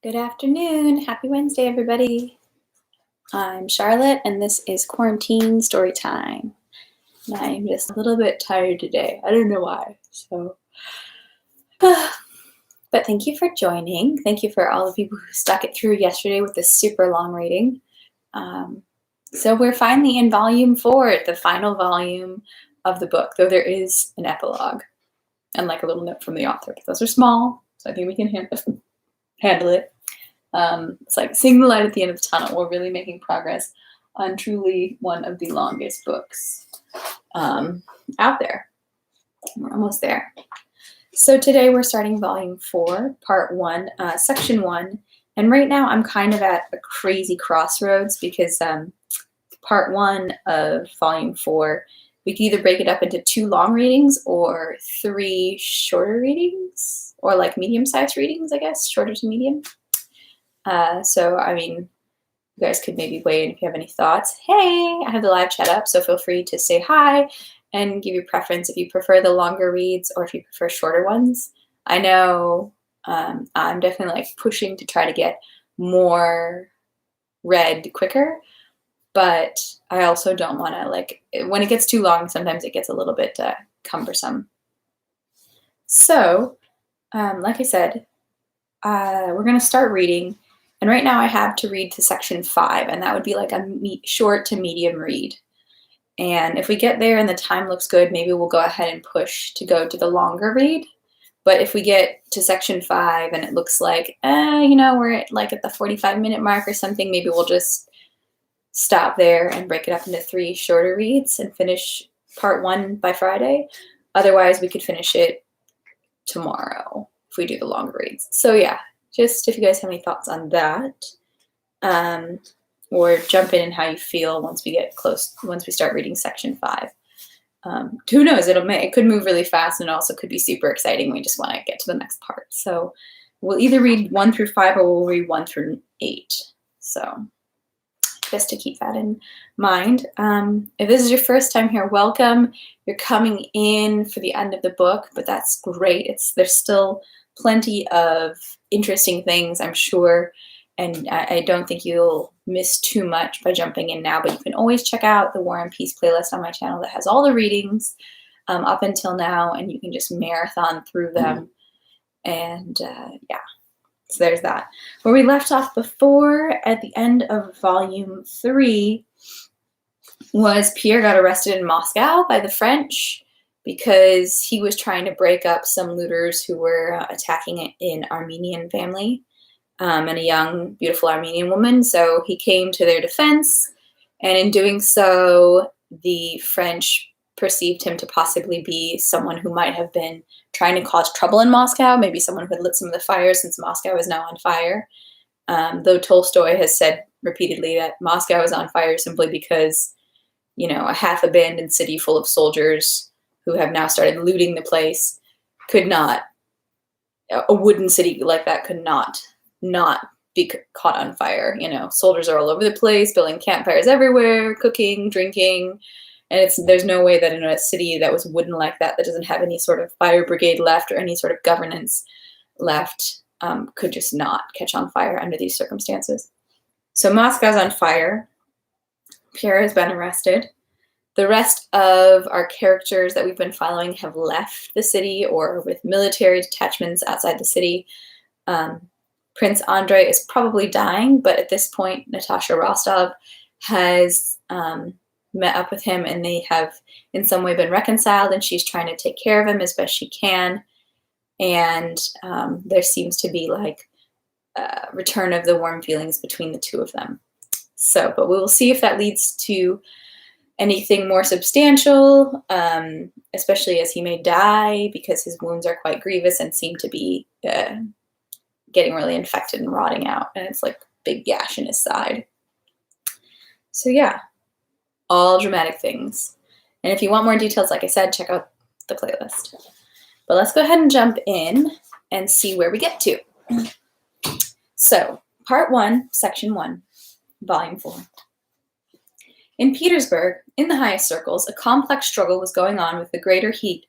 Good afternoon. Happy Wednesday, everybody. I'm Charlotte, and this is Quarantine Story Time. And I'm just a little bit tired today. I don't know why. But thank you for joining. Thank you for all the people who stuck it through yesterday with this super long reading. So we're finally in volume 4, the final volume of the book, though there is an epilogue and like a little note from the author. Those are small, so I think we can handle it. It's like seeing the light at the end of the tunnel. We're really making progress on truly one of the longest books out there. We're almost there. So today we're starting volume 4, part 1, section 1. And right now I'm kind of at a crazy crossroads because part 1 of volume 4, we can either break it up into 2 long readings or 3 shorter readings, or like medium-sized readings, I guess, shorter to medium. So, I mean, you guys could maybe weigh in if you have any thoughts. Hey, I have the live chat up, so feel free to say hi and give your preference if you prefer the longer reads or if you prefer shorter ones. I know I'm definitely like pushing to try to get more read quicker, but I also don't want to, like, when it gets too long, sometimes it gets a little bit cumbersome. So, like I said, we're going to start reading. And right now I have to read to section 5, and that would be like a short to medium read. And if we get there and the time looks good, maybe we'll go ahead and push to go to the longer read. But if we get to section 5 and it looks like, we're at the 45-minute mark or something, maybe we'll just stop there and break it up into 3 shorter reads and finish part 1 by Friday. Otherwise, we could finish it tomorrow if we do the longer reads. So yeah, just if you guys have any thoughts on that, or jump in and how you feel once we get close, once we start reading section 5. Who knows, it could move really fast and it also could be super exciting. We just want to get to the next part. So we'll either read 1 through 5 or we'll read 1 through 8. So just to keep that in mind. If this is your first time here, welcome. You're coming in for the end of the book, but that's great. There's still plenty of interesting things, I'm sure, and I don't think you'll miss too much by jumping in now, but you can always check out the War and Peace playlist on my channel that has all the readings up until now, and you can just marathon through them. And yeah, so there's that. Where we left off before, at the end of volume 3, was Pierre got arrested in Moscow by the French because he was trying to break up some looters who were attacking an Armenian family and a young, beautiful Armenian woman. So he came to their defense, and in doing so, the French perceived him to possibly be someone who might have been trying to cause trouble in Moscow, maybe someone who had lit some of the fires since Moscow is now on fire. Though Tolstoy has said repeatedly that Moscow is on fire simply because, a half-abandoned city full of soldiers who have now started looting the place a wooden city like that could not be caught on fire. Soldiers are all over the place, building campfires everywhere, cooking, drinking, and there's no way that in a city that was wooden like that doesn't have any sort of fire brigade left or any sort of governance left, could just not catch on fire under these circumstances. So Moscow's on fire. Pierre has been arrested. The rest of our characters that we've been following have left the city or with military detachments outside the city. Prince Andrei is probably dying, but at this point, Natasha Rostov has met up with him, and they have in some way been reconciled, and she's trying to take care of him as best she can. And there seems to be return of the warm feelings between the two of them. So, but we will see if that leads to anything more substantial, especially as he may die because his wounds are quite grievous and seem to be getting really infected and rotting out, and it's like a big gash in his side. So yeah, all dramatic things. And if you want more details, like I said, check out the playlist. But let's go ahead and jump in and see where we get to. So, part 1, section 1, volume 4. In Petersburg, in the highest circles, a complex struggle was going on with greater heat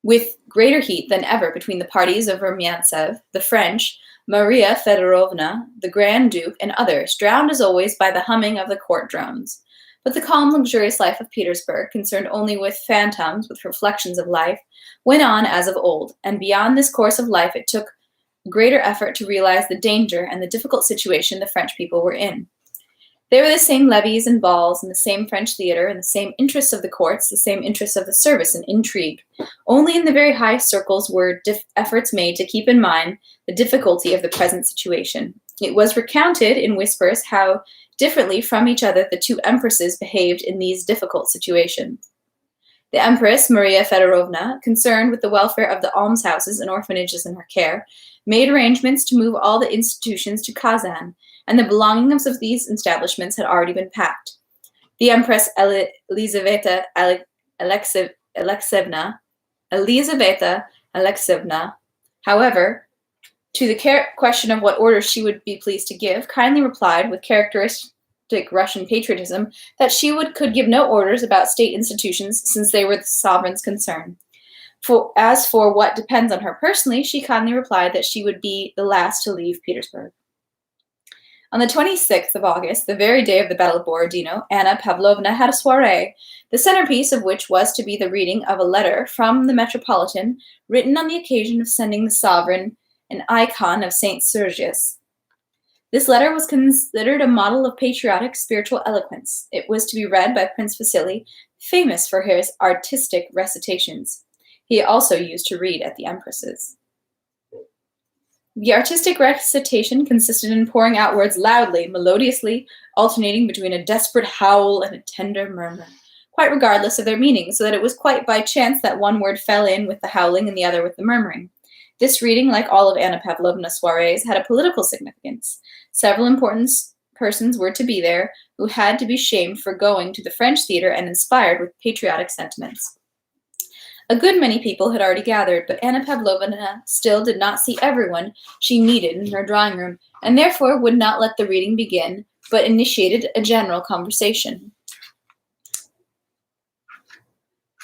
than ever between the parties of Rumyantsev, the French, Maria Fedorovna, the Grand Duke, and others, drowned as always by the humming of the court drones. But the calm, luxurious life of Petersburg, concerned only with phantoms, with reflections of life, went on as of old, and beyond this course of life it took greater effort to realize the danger and the difficult situation the French people were in. There were the same levees and balls, and the same French theater, and the same interests of the courts, the same interests of the service and intrigue. Only in the very highest circles were efforts made to keep in mind the difficulty of the present situation. It was recounted in whispers how differently from each other the two empresses behaved in these difficult situations. The Empress, Maria Fedorovna, concerned with the welfare of the almshouses and orphanages in her care, made arrangements to move all the institutions to Kazan, and the belongings of these establishments had already been packed. The Empress Elizaveta Alexeyevna, however, to the question of what orders she would be pleased to give, kindly replied with characteristic Russian patriotism that she could give no orders about state institutions since they were the sovereign's concern. As for what depends on her personally, she kindly replied that she would be the last to leave Petersburg. On the 26th of August, the very day of the Battle of Borodino, Anna Pavlovna had a soiree, the centerpiece of which was to be the reading of a letter from the Metropolitan, written on the occasion of sending the sovereign an icon of St. Sergius. This letter was considered a model of patriotic spiritual eloquence. It was to be read by Prince Vasily, famous for his artistic recitations. He also used to read at the empresses. The artistic recitation consisted in pouring out words loudly, melodiously, alternating between a desperate howl and a tender murmur, quite regardless of their meaning, so that it was quite by chance that one word fell in with the howling and the other with the murmuring. This reading, like all of Anna Pavlovna's soirees, had a political significance. Several important persons were to be there who had to be shamed for going to the French theater and inspired with patriotic sentiments. A good many people had already gathered, but Anna Pavlovna still did not see everyone she needed in her drawing room, and therefore would not let the reading begin, but initiated a general conversation.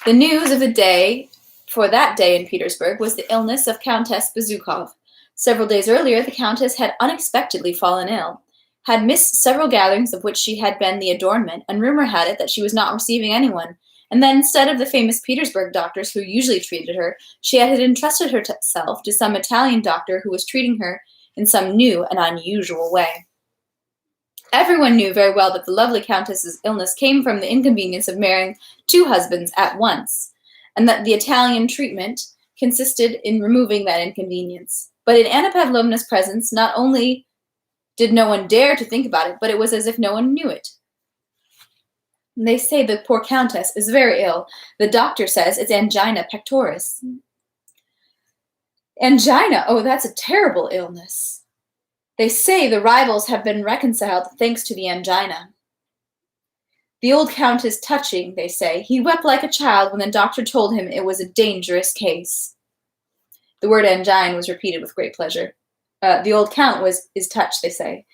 The news of the day for that day in Petersburg was the illness of Countess Bazoukov. Several days earlier, the Countess had unexpectedly fallen ill, had missed several gatherings of which she had been the adornment, and rumor had it that she was not receiving anyone. And then, instead of the famous Petersburg doctors who usually treated her, she had entrusted herself to some Italian doctor who was treating her in some new and unusual way. Everyone knew very well that the lovely Countess's illness came from the inconvenience of marrying two husbands at once, and that the Italian treatment consisted in removing that inconvenience. But in Anna Pavlovna's presence, not only did no one dare to think about it, but it was as if no one knew it. They say the poor Countess is very ill. The doctor says it's angina pectoris. Angina? Oh, that's a terrible illness. They say the rivals have been reconciled thanks to the angina. The old Count is touching, they say. He wept like a child when the doctor told him it was a dangerous case. The word angine was repeated with great pleasure. The old Count is touched, they say.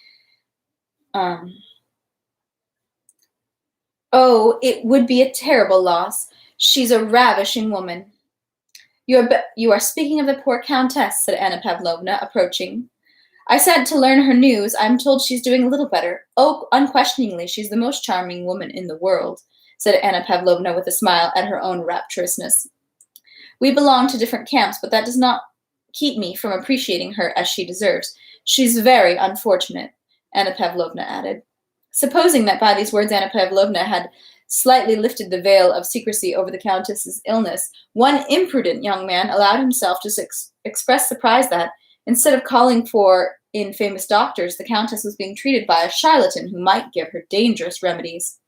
Oh, it would be a terrible loss. She's a ravishing woman. You are speaking of the poor Countess, said Anna Pavlovna, approaching. I said to learn her news. I'm told she's doing a little better. Oh, unquestioningly, she's the most charming woman in the world, said Anna Pavlovna with a smile at her own rapturousness. We belong to different camps, but that does not keep me from appreciating her as she deserves. She's very unfortunate, Anna Pavlovna added. Supposing that by these words Anna Pavlovna had slightly lifted the veil of secrecy over the Countess's illness, one imprudent young man allowed himself to express surprise that, instead of calling for in famous doctors, the Countess was being treated by a charlatan who might give her dangerous remedies.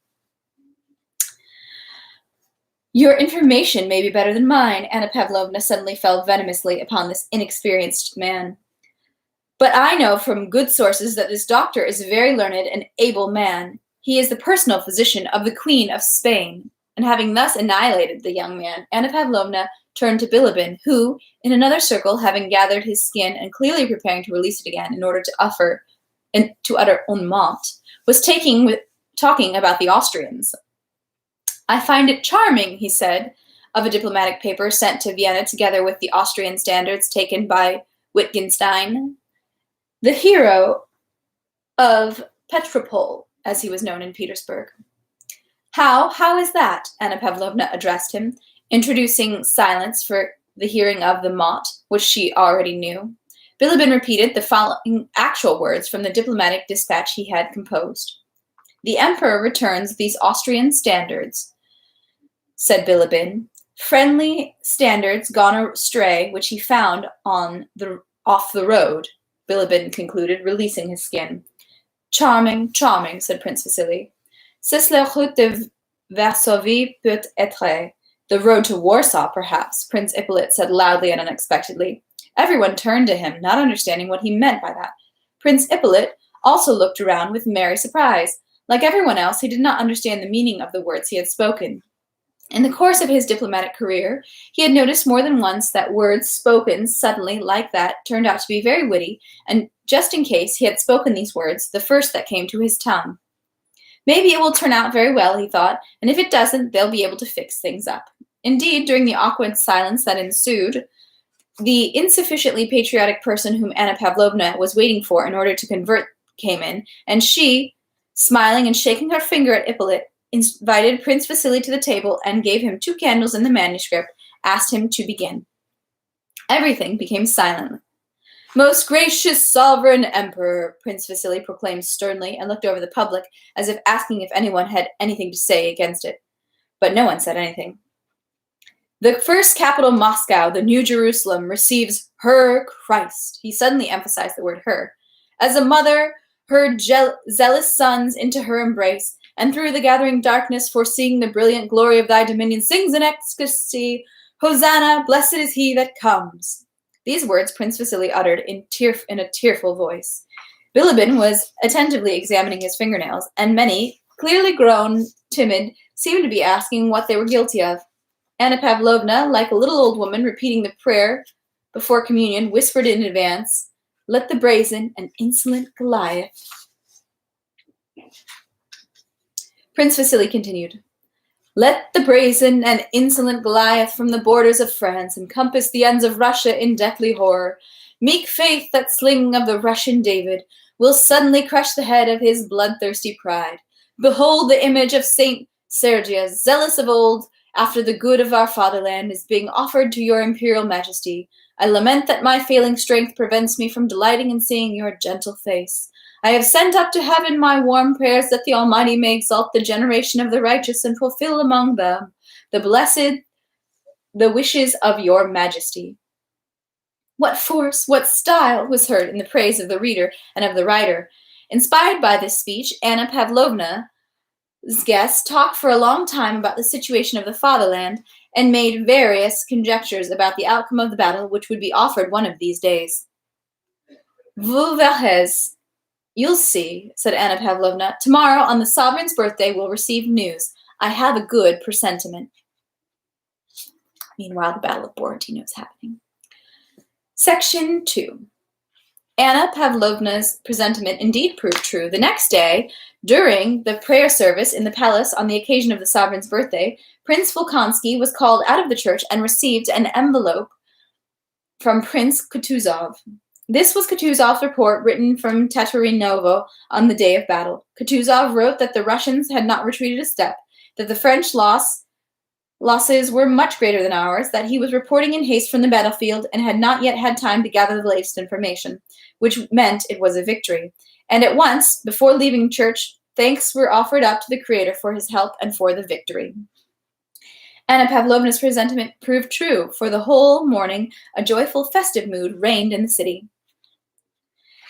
Your information may be better than mine, Anna Pavlovna suddenly fell venomously upon this inexperienced man. But I know from good sources that this doctor is a very learned and able man. He is the personal physician of the Queen of Spain. And having thus annihilated the young man, Anna Pavlovna turned to Bilibin, who, in another circle, having gathered his skin and clearly preparing to release it again in order to utter un mot, was talking about the Austrians. I find it charming, he said, of a diplomatic paper sent to Vienna together with the Austrian standards taken by Wittgenstein, the hero of Petropol, as he was known in Petersburg. How is that? Anna Pavlovna addressed him, introducing silence for the hearing of the mot, which she already knew. Bilibin repeated the following actual words from the diplomatic dispatch he had composed. The Emperor returns these Austrian standards, said Bilibin. Friendly standards gone astray, which he found off the road, Bilibin concluded, releasing his skin. Charming, charming, said Prince Vasily. C'est la route de Varsovie peut-être. The road to Warsaw, perhaps, Prince Ippolit said loudly and unexpectedly. Everyone turned to him, not understanding what he meant by that. Prince Ippolit also looked around with merry surprise. Like everyone else, he did not understand the meaning of the words he had spoken. In the course of his diplomatic career, he had noticed more than once that words spoken suddenly like that turned out to be very witty, and just in case he had spoken these words, the first that came to his tongue. Maybe it will turn out very well, he thought, and if it doesn't, they'll be able to fix things up. Indeed, during the awkward silence that ensued, the insufficiently patriotic person whom Anna Pavlovna was waiting for in order to convert came in, and she, smiling and shaking her finger at Ippolit, invited Prince Vasily to the table and gave him 2 candles in the manuscript, asked him to begin. Everything became silent. Most gracious sovereign emperor, Prince Vasily proclaimed sternly and looked over the public as if asking if anyone had anything to say against it. But no one said anything. The first capital, Moscow, the New Jerusalem, receives her Christ. He suddenly emphasized the word her. As a mother, her zealous sons into her embrace, and through the gathering darkness, foreseeing the brilliant glory of thy dominion, sings in ecstasy, Hosanna, blessed is he that comes. These words Prince Vasily uttered in a tearful voice. Bilibin was attentively examining his fingernails, and many, clearly grown timid, seemed to be asking what they were guilty of. Anna Pavlovna, like a little old woman repeating the prayer before communion, whispered in advance, "Let the brazen and insolent Goliath." Prince Vasily continued, "Let the brazen and insolent Goliath from the borders of France encompass the ends of Russia in deathly horror. Meek faith that sling of the Russian David will suddenly crush the head of his bloodthirsty pride. Behold, the image of Saint Sergius, zealous of old, after the good of our fatherland, is being offered to your imperial majesty. I lament that my failing strength prevents me from delighting in seeing your gentle face. I have sent up to heaven my warm prayers that the Almighty may exalt the generation of the righteous and fulfill among them the wishes of your majesty." What force, what style was heard in the praise of the reader and of the writer. Inspired by this speech, Anna Pavlovna's guests talked for a long time about the situation of the fatherland and made various conjectures about the outcome of the battle which would be offered one of these days. "Vous verrez. You'll see," said Anna Pavlovna. "Tomorrow, on the sovereign's birthday, we'll receive news. I have a good presentiment." Meanwhile, the Battle of Borodino is happening. Section 2. Anna Pavlovna's presentiment indeed proved true. The next day, during the prayer service in the palace on the occasion of the sovereign's birthday, Prince Volkonsky was called out of the church and received an envelope from Prince Kutuzov. This was Kutuzov's report written from Tatarinovo on the day of battle. Kutuzov wrote that the Russians had not retreated a step, that the French losses were much greater than ours, that he was reporting in haste from the battlefield and had not yet had time to gather the latest information, which meant it was a victory. And at once, before leaving church, thanks were offered up to the Creator for his help and for the victory. Anna Pavlovna's presentiment proved true. For the whole morning, a joyful, festive mood reigned in the city.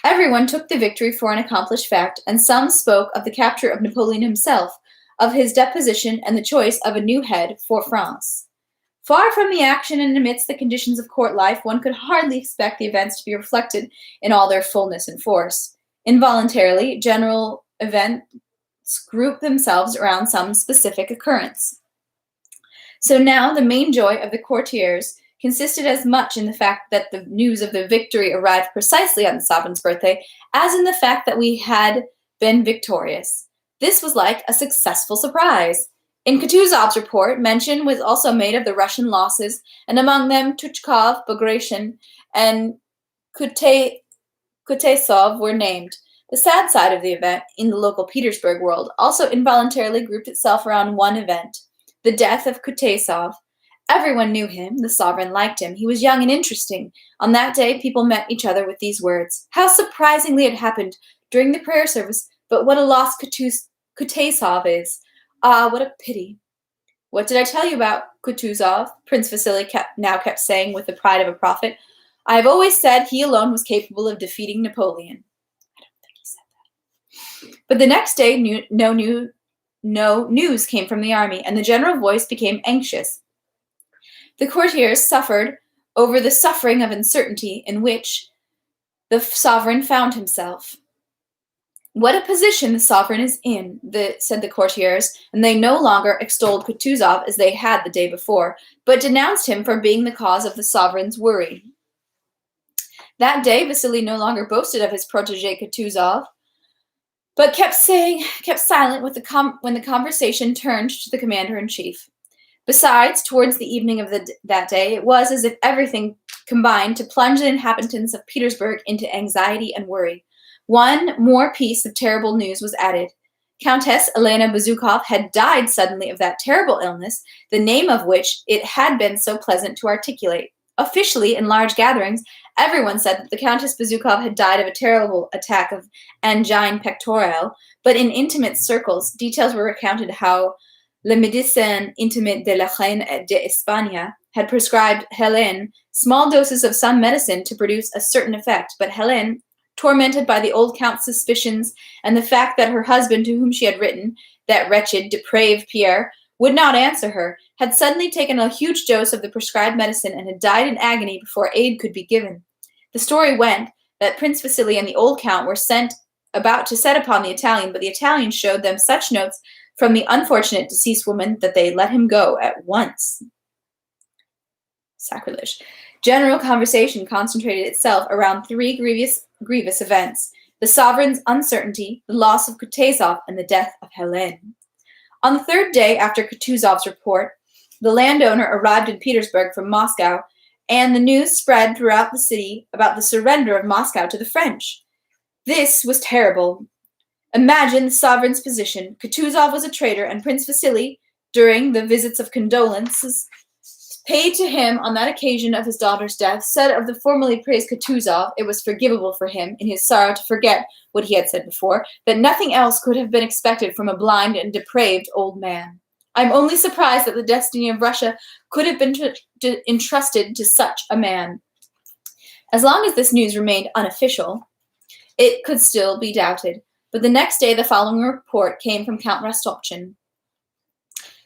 Everyone took the victory for an accomplished fact, and some spoke of the capture of Napoleon himself, of his deposition and the choice of a new head for France. Far from the action and amidst the conditions of court life, one could hardly expect the events to be reflected in all their fullness and force. Involuntarily, general events group themselves around some specific occurrence. So now the main joy of the courtiers consisted as much in the fact that the news of the victory arrived precisely on the sovereign's birthday as in the fact that we had been victorious. This was like a successful surprise. In Kutuzov's report, mention was also made of the Russian losses, and among them Tuchkov, Bagration, and Kutesov were named. The sad side of the event in the local Petersburg world also involuntarily grouped itself around one event, the death of Kutesov. Everyone knew him. The sovereign liked him. He was young and interesting. On that day, people met each other with these words. How surprisingly it happened during the prayer service, but what a loss Kutesov is. Ah, what a pity. What did I tell you about Kutuzov? Prince Vasily kept saying with the pride of a prophet. I have always said he alone was capable of defeating Napoleon. I don't think he said that. But the next day, no news came from the army, and the general voice became anxious. The courtiers suffered over the suffering of uncertainty in which the sovereign found himself. What a position the sovereign is in, said the courtiers, and they no longer extolled Kutuzov as they had the day before, but denounced him for being the cause of the sovereign's worry. That day, Vasily no longer boasted of his protege Kutuzov, but kept silent when the conversation turned to the commander-in-chief. Besides, towards the evening of that day, it was as if everything combined to plunge the inhabitants of Petersburg into anxiety and worry. One more piece of terrible news was added. Countess Elena Bazoukov had died suddenly of that terrible illness, the name of which it had been so pleasant to articulate. Officially, in large gatherings, everyone said that the Countess Bazoukov had died of a terrible attack of angine pectorale, but in intimate circles, details were recounted how Le Médecin Intimate de la Reine d'Espagne had prescribed Hélène small doses of some medicine to produce a certain effect, but Hélène, tormented by the old count's suspicions and the fact that her husband, to whom she had written, that wretched, depraved Pierre, would not answer her, had suddenly taken a huge dose of the prescribed medicine and had died in agony before aid could be given. The story went that Prince Vasily and the old count were about to set upon the Italian, but the Italian showed them such notes from the unfortunate deceased woman that they let him go at once. Sacrilege. General conversation concentrated itself around three grievous events: the sovereign's uncertainty, the loss of Kutuzov, and the death of Hélène. On the third day after Kutuzov's report, the landowner arrived in Petersburg from Moscow, and the news spread throughout the city about the surrender of Moscow to the French. This was terrible. Imagine the sovereign's position. Kutuzov was a traitor, and Prince Vasily, during the visits of condolences paid to him on that occasion of his daughter's death, said of the formerly praised Kutuzov, it was forgivable for him, in his sorrow, to forget what he had said before, that nothing else could have been expected from a blind and depraved old man. I am only surprised that the destiny of Russia could have been entrusted to such a man. As long as this news remained unofficial, it could still be doubted. But the next day, the following report came from Count Rostopchin.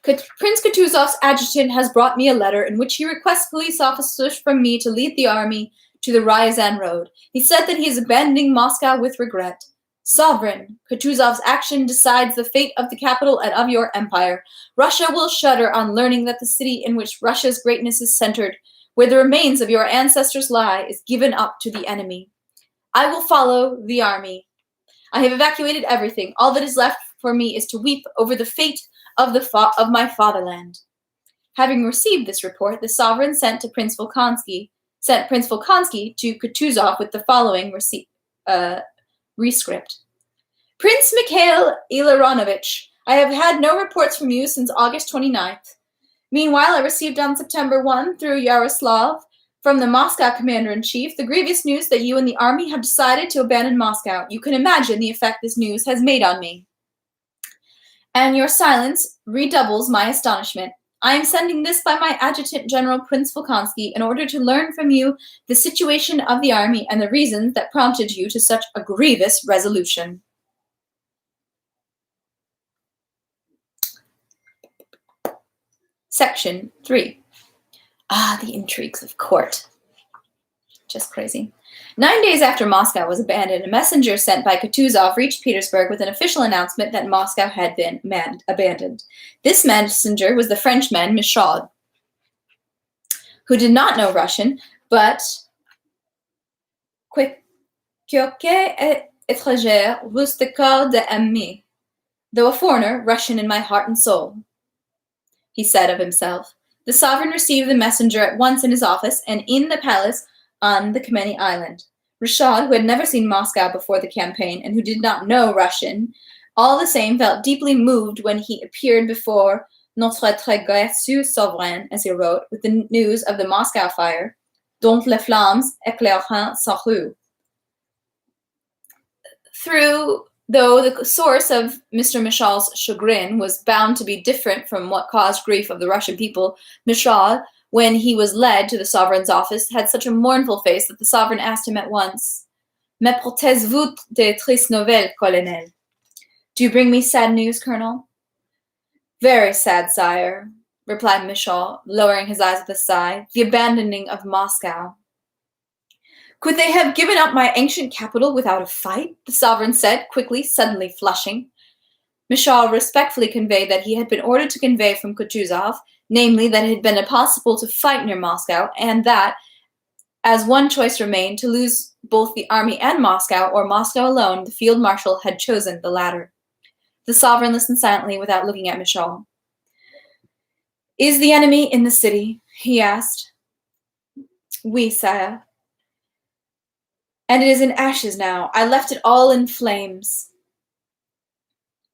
Prince Kutuzov's adjutant has brought me a letter in which he requests police officers from me to lead the army to the Ryazan road. He said that he is abandoning Moscow with regret. Sovereign, Kutuzov's action decides the fate of the capital and of your empire. Russia will shudder on learning that the city in which Russia's greatness is centered, where the remains of your ancestors lie, is given up to the enemy. I will follow the army. I have evacuated everything. All that is left for me is to weep over the fate of my fatherland. Having received this report, the sovereign sent Prince Volkonsky to Kutuzov with the following rescript. Prince Mikhail Ilarinovich, I have had no reports from you since August 29th. Meanwhile, I received on September 1 through Yaroslav from the Moscow commander-in-chief the grievous news that you and the army have decided to abandon Moscow. You can imagine the effect this news has made on me. And your silence redoubles my astonishment. I am sending this by my Adjutant General Prince Volkonsky in order to learn from you the situation of the army and the reasons that prompted you to such a grievous resolution. Section 3. The intrigues of court. Just crazy. 9 days after Moscow was abandoned, a messenger sent by Kutuzov reached Petersburg with an official announcement that Moscow had been abandoned. This messenger was the Frenchman Michaud, who did not know Russian, but "Quoique étranger, vous de corps d'ami," though a foreigner, Russian in my heart and soul, he said of himself. The sovereign received the messenger at once in his office and in the palace on the Kameni Island. Rashad, who had never seen Moscow before the campaign and who did not know Russian, all the same felt deeply moved when he appeared before Notre très gracieux souverain, as he wrote, with the news of the Moscow fire, dont les flammes éclairent sa rue. Though the source of Mr. Michal's chagrin was bound to be different from what caused grief of the Russian people, Michal, when he was led to the sovereign's office, had such a mournful face that the sovereign asked him at once, "Me portez-vous de tristes nouvelles, colonel?" "Do you bring me sad news, Colonel?" "Very sad, sire," replied Michal, lowering his eyes with a sigh. "The abandoning of Moscow." "Could they have given up my ancient capital without a fight?" the sovereign said, quickly, suddenly flushing. Michal respectfully conveyed that he had been ordered to convey from Kutuzov, namely that it had been impossible to fight near Moscow, and that, as one choice remained, to lose both the army and Moscow, or Moscow alone, the field marshal had chosen the latter. The sovereign listened silently without looking at Michal. "Is the enemy in the city?" he asked. "Oui, sire. And it is in ashes now. I left it all in flames,"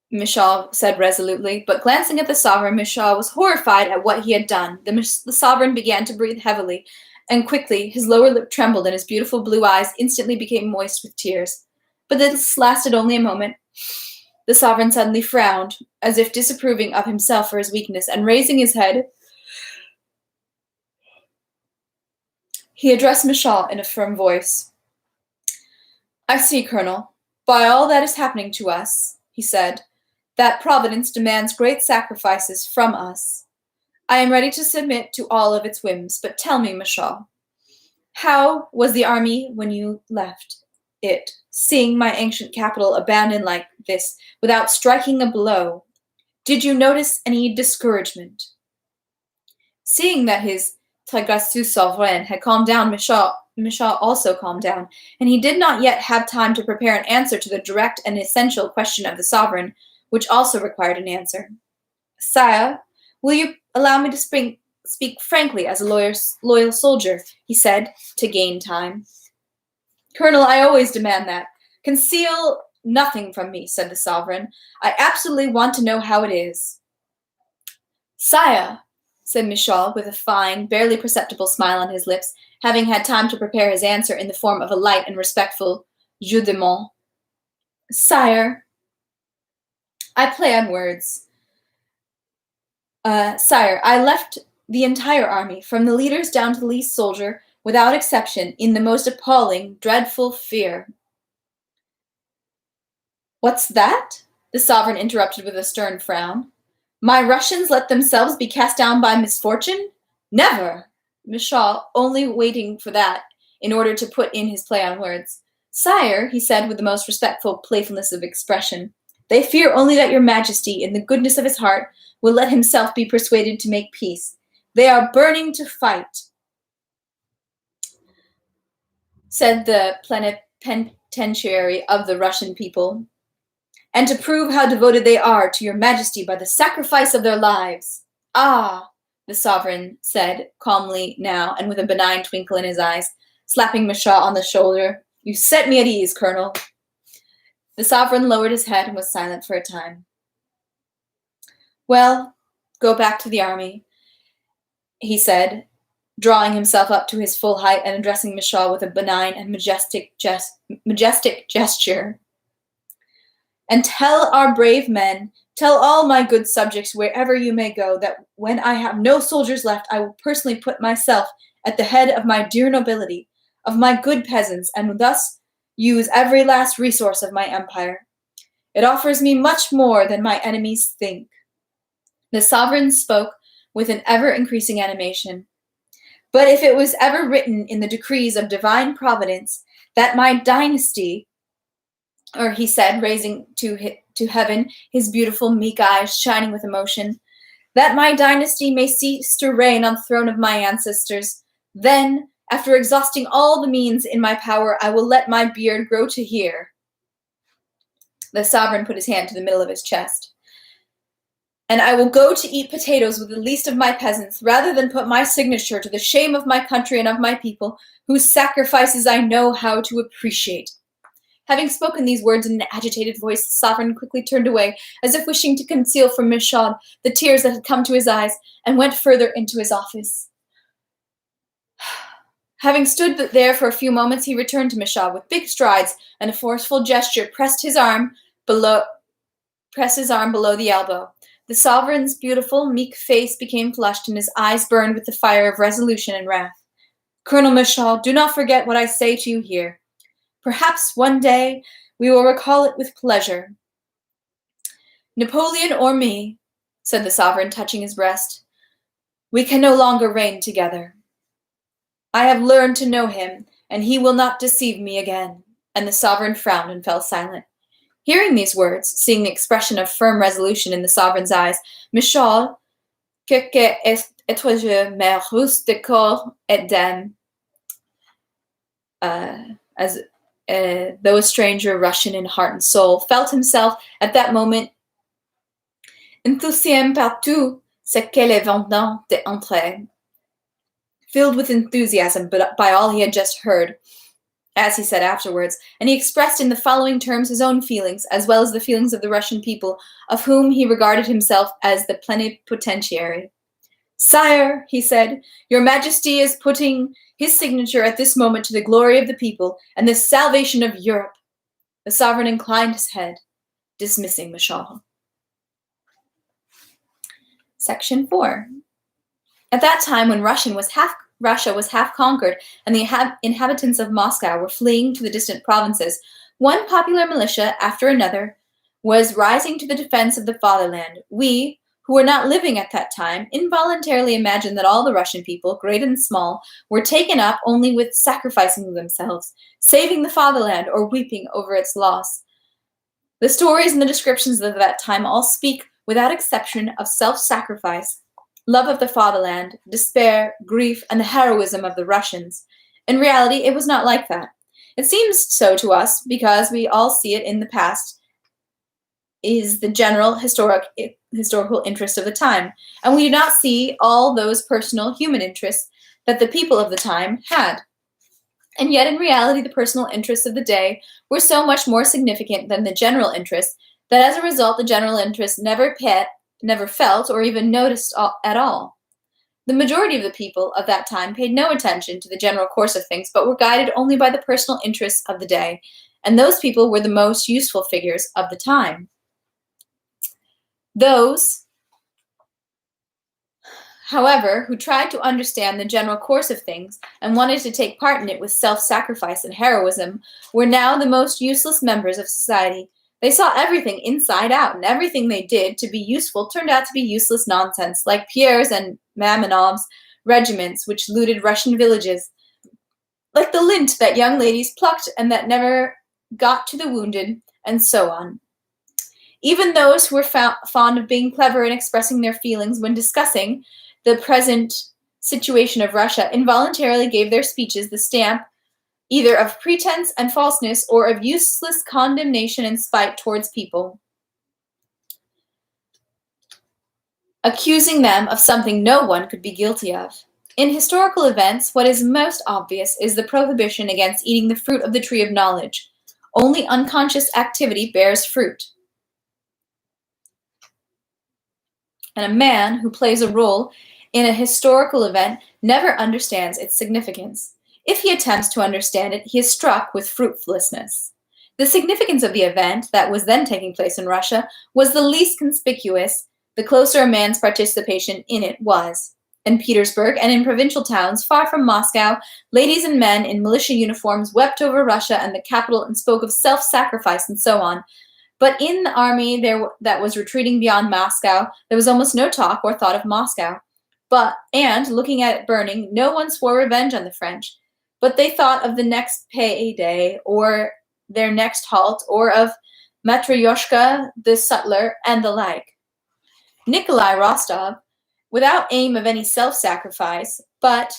Michal said resolutely, but glancing at the sovereign, Michal was horrified at what he had done. The sovereign began to breathe heavily, and quickly his lower lip trembled and his beautiful blue eyes instantly became moist with tears. But this lasted only a moment. The sovereign suddenly frowned, as if disapproving of himself for his weakness, and raising his head, he addressed Michal in a firm voice. "I see, Colonel, by all that is happening to us," he said, "that Providence demands great sacrifices from us. I am ready to submit to all of its whims, but tell me, Michal, how was the army when you left it, seeing my ancient capital abandoned like this, without striking a blow? Did you notice any discouragement?" Seeing that his très gracieux souverain had calmed down, Michal also calmed down, and he did not yet have time to prepare an answer to the direct and essential question of the sovereign, which also required an answer. "Sire, will you allow me to speak frankly as a loyal soldier?" he said, to gain time. "Colonel, I always demand that. Conceal nothing from me," said the sovereign. "I absolutely want to know how it is." "Sire," said Michal, with a fine, barely perceptible smile on his lips, having had time to prepare his answer in the form of a light and respectful "Je demande." "Sire, I play on words. Sire, I left the entire army, from the leaders down to the least soldier, without exception, in the most appalling, dreadful fear." "What's that?" the sovereign interrupted with a stern frown. "My Russians let themselves be cast down by misfortune? Never!" Michal only waiting for that in order to put in his play on words. "Sire," he said with the most respectful playfulness of expression, "they fear only that your Majesty, in the goodness of his heart, will let himself be persuaded to make peace. They are burning to fight," said the plenipotentiary of the Russian people, "and to prove how devoted they are to your Majesty by the sacrifice of their lives." "Ah," the sovereign said, calmly now, and with a benign twinkle in his eyes, slapping Michal on the shoulder, "you set me at ease, Colonel." The sovereign lowered his head and was silent for a time. "Well, go back to the army," he said, drawing himself up to his full height and addressing Michal with a benign and majestic gesture. "And tell our brave men, tell all my good subjects wherever you may go, that when I have no soldiers left, I will personally put myself at the head of my dear nobility, of my good peasants, and thus use every last resource of my empire. It offers me much more than my enemies think." The sovereign spoke with an ever-increasing animation. "But if it was ever written in the decrees of divine providence that my dynasty," or he said, raising to heaven his beautiful, meek eyes shining with emotion, "that my dynasty may cease to reign on the throne of my ancestors, then, after exhausting all the means in my power, I will let my beard grow to here." The sovereign put his hand to the middle of his chest. and I will go to eat potatoes with the least of my peasants, rather than put my signature to the shame of my country and of my people, whose sacrifices I know how to appreciate." Having spoken these words in an agitated voice, the sovereign quickly turned away, as if wishing to conceal from Michaud the tears that had come to his eyes, and went further into his office. Having stood there for a few moments, he returned to Michaud with big strides and a forceful gesture, pressed his arm below the elbow. The sovereign's beautiful, meek face became flushed, and his eyes burned with the fire of resolution and wrath. "Colonel Michaud, do not forget what I say to you here. Perhaps one day we will recall it with pleasure. Napoleon or me," said the sovereign, touching his breast, "we can no longer reign together. I have learned to know him, and he will not deceive me again." And the sovereign frowned and fell silent. Hearing these words, seeing the expression of firm resolution in the sovereign's eyes, Michaud, que étranger mais russe de corps et d'âme, as though a stranger, Russian in heart and soul, felt himself at that moment enthousiasmé par tout ce qu'elle venait d'entendre, filled with enthusiasm by all he had just heard, as he said afterwards, and he expressed in the following terms his own feelings, as well as the feelings of the Russian people, of whom he regarded himself as the plenipotentiary. "Sire," he said, "your Majesty is putting his signature at this moment to the glory of the people and the salvation of Europe." The sovereign inclined his head, dismissing Michaud. Section 4. At that time, when Russia was half conquered and the inhabitants of Moscow were fleeing to the distant provinces, one popular militia after another was rising to the defense of the fatherland. We, who were not living at that time, involuntarily imagined that all the Russian people, great and small, were taken up only with sacrificing themselves, saving the fatherland, or weeping over its loss. The stories and the descriptions of that time all speak, without exception, of self-sacrifice, love of the fatherland, despair, grief, and the heroism of the Russians. In reality, it was not like that. It seems so to us because we all see it in the past is the general historical interest of the time, and we do not see all those personal human interests that the people of the time had. And yet, in reality, the personal interests of the day were so much more significant than the general interests that as a result, the general interest never felt or even noticed at all. The majority of the people of that time paid no attention to the general course of things, but were guided only by the personal interests of the day, and those people were the most useful figures of the time. Those, however, who tried to understand the general course of things and wanted to take part in it with self-sacrifice and heroism were now the most useless members of society. They saw everything inside out, and everything they did to be useful turned out to be useless nonsense, like Pierre's and Maminov's regiments, which looted Russian villages, like the lint that young ladies plucked and that never got to the wounded, and so on. Even those who were fond of being clever and expressing their feelings when discussing the present situation of Russia involuntarily gave their speeches the stamp either of pretense and falseness or of useless condemnation and spite towards people, accusing them of something no one could be guilty of. In historical events, what is most obvious is the prohibition against eating the fruit of the tree of knowledge. Only unconscious activity bears fruit. And a man who plays a role in a historical event never understands its significance. If he attempts to understand it, he is struck with fruitlessness. The significance of the event that was then taking place in Russia was the least conspicuous, the closer a man's participation in it was. In Petersburg and in provincial towns far from Moscow, ladies and men in militia uniforms wept over Russia and the capital and spoke of self-sacrifice and so on. But in the army that was retreating beyond Moscow, there was almost no talk or thought of Moscow. And looking at it burning, no one swore revenge on the French. But they thought of the next payday, or their next halt, or of Matryoshka the sutler, and the like. Nikolai Rostov, without aim of any self-sacrifice, but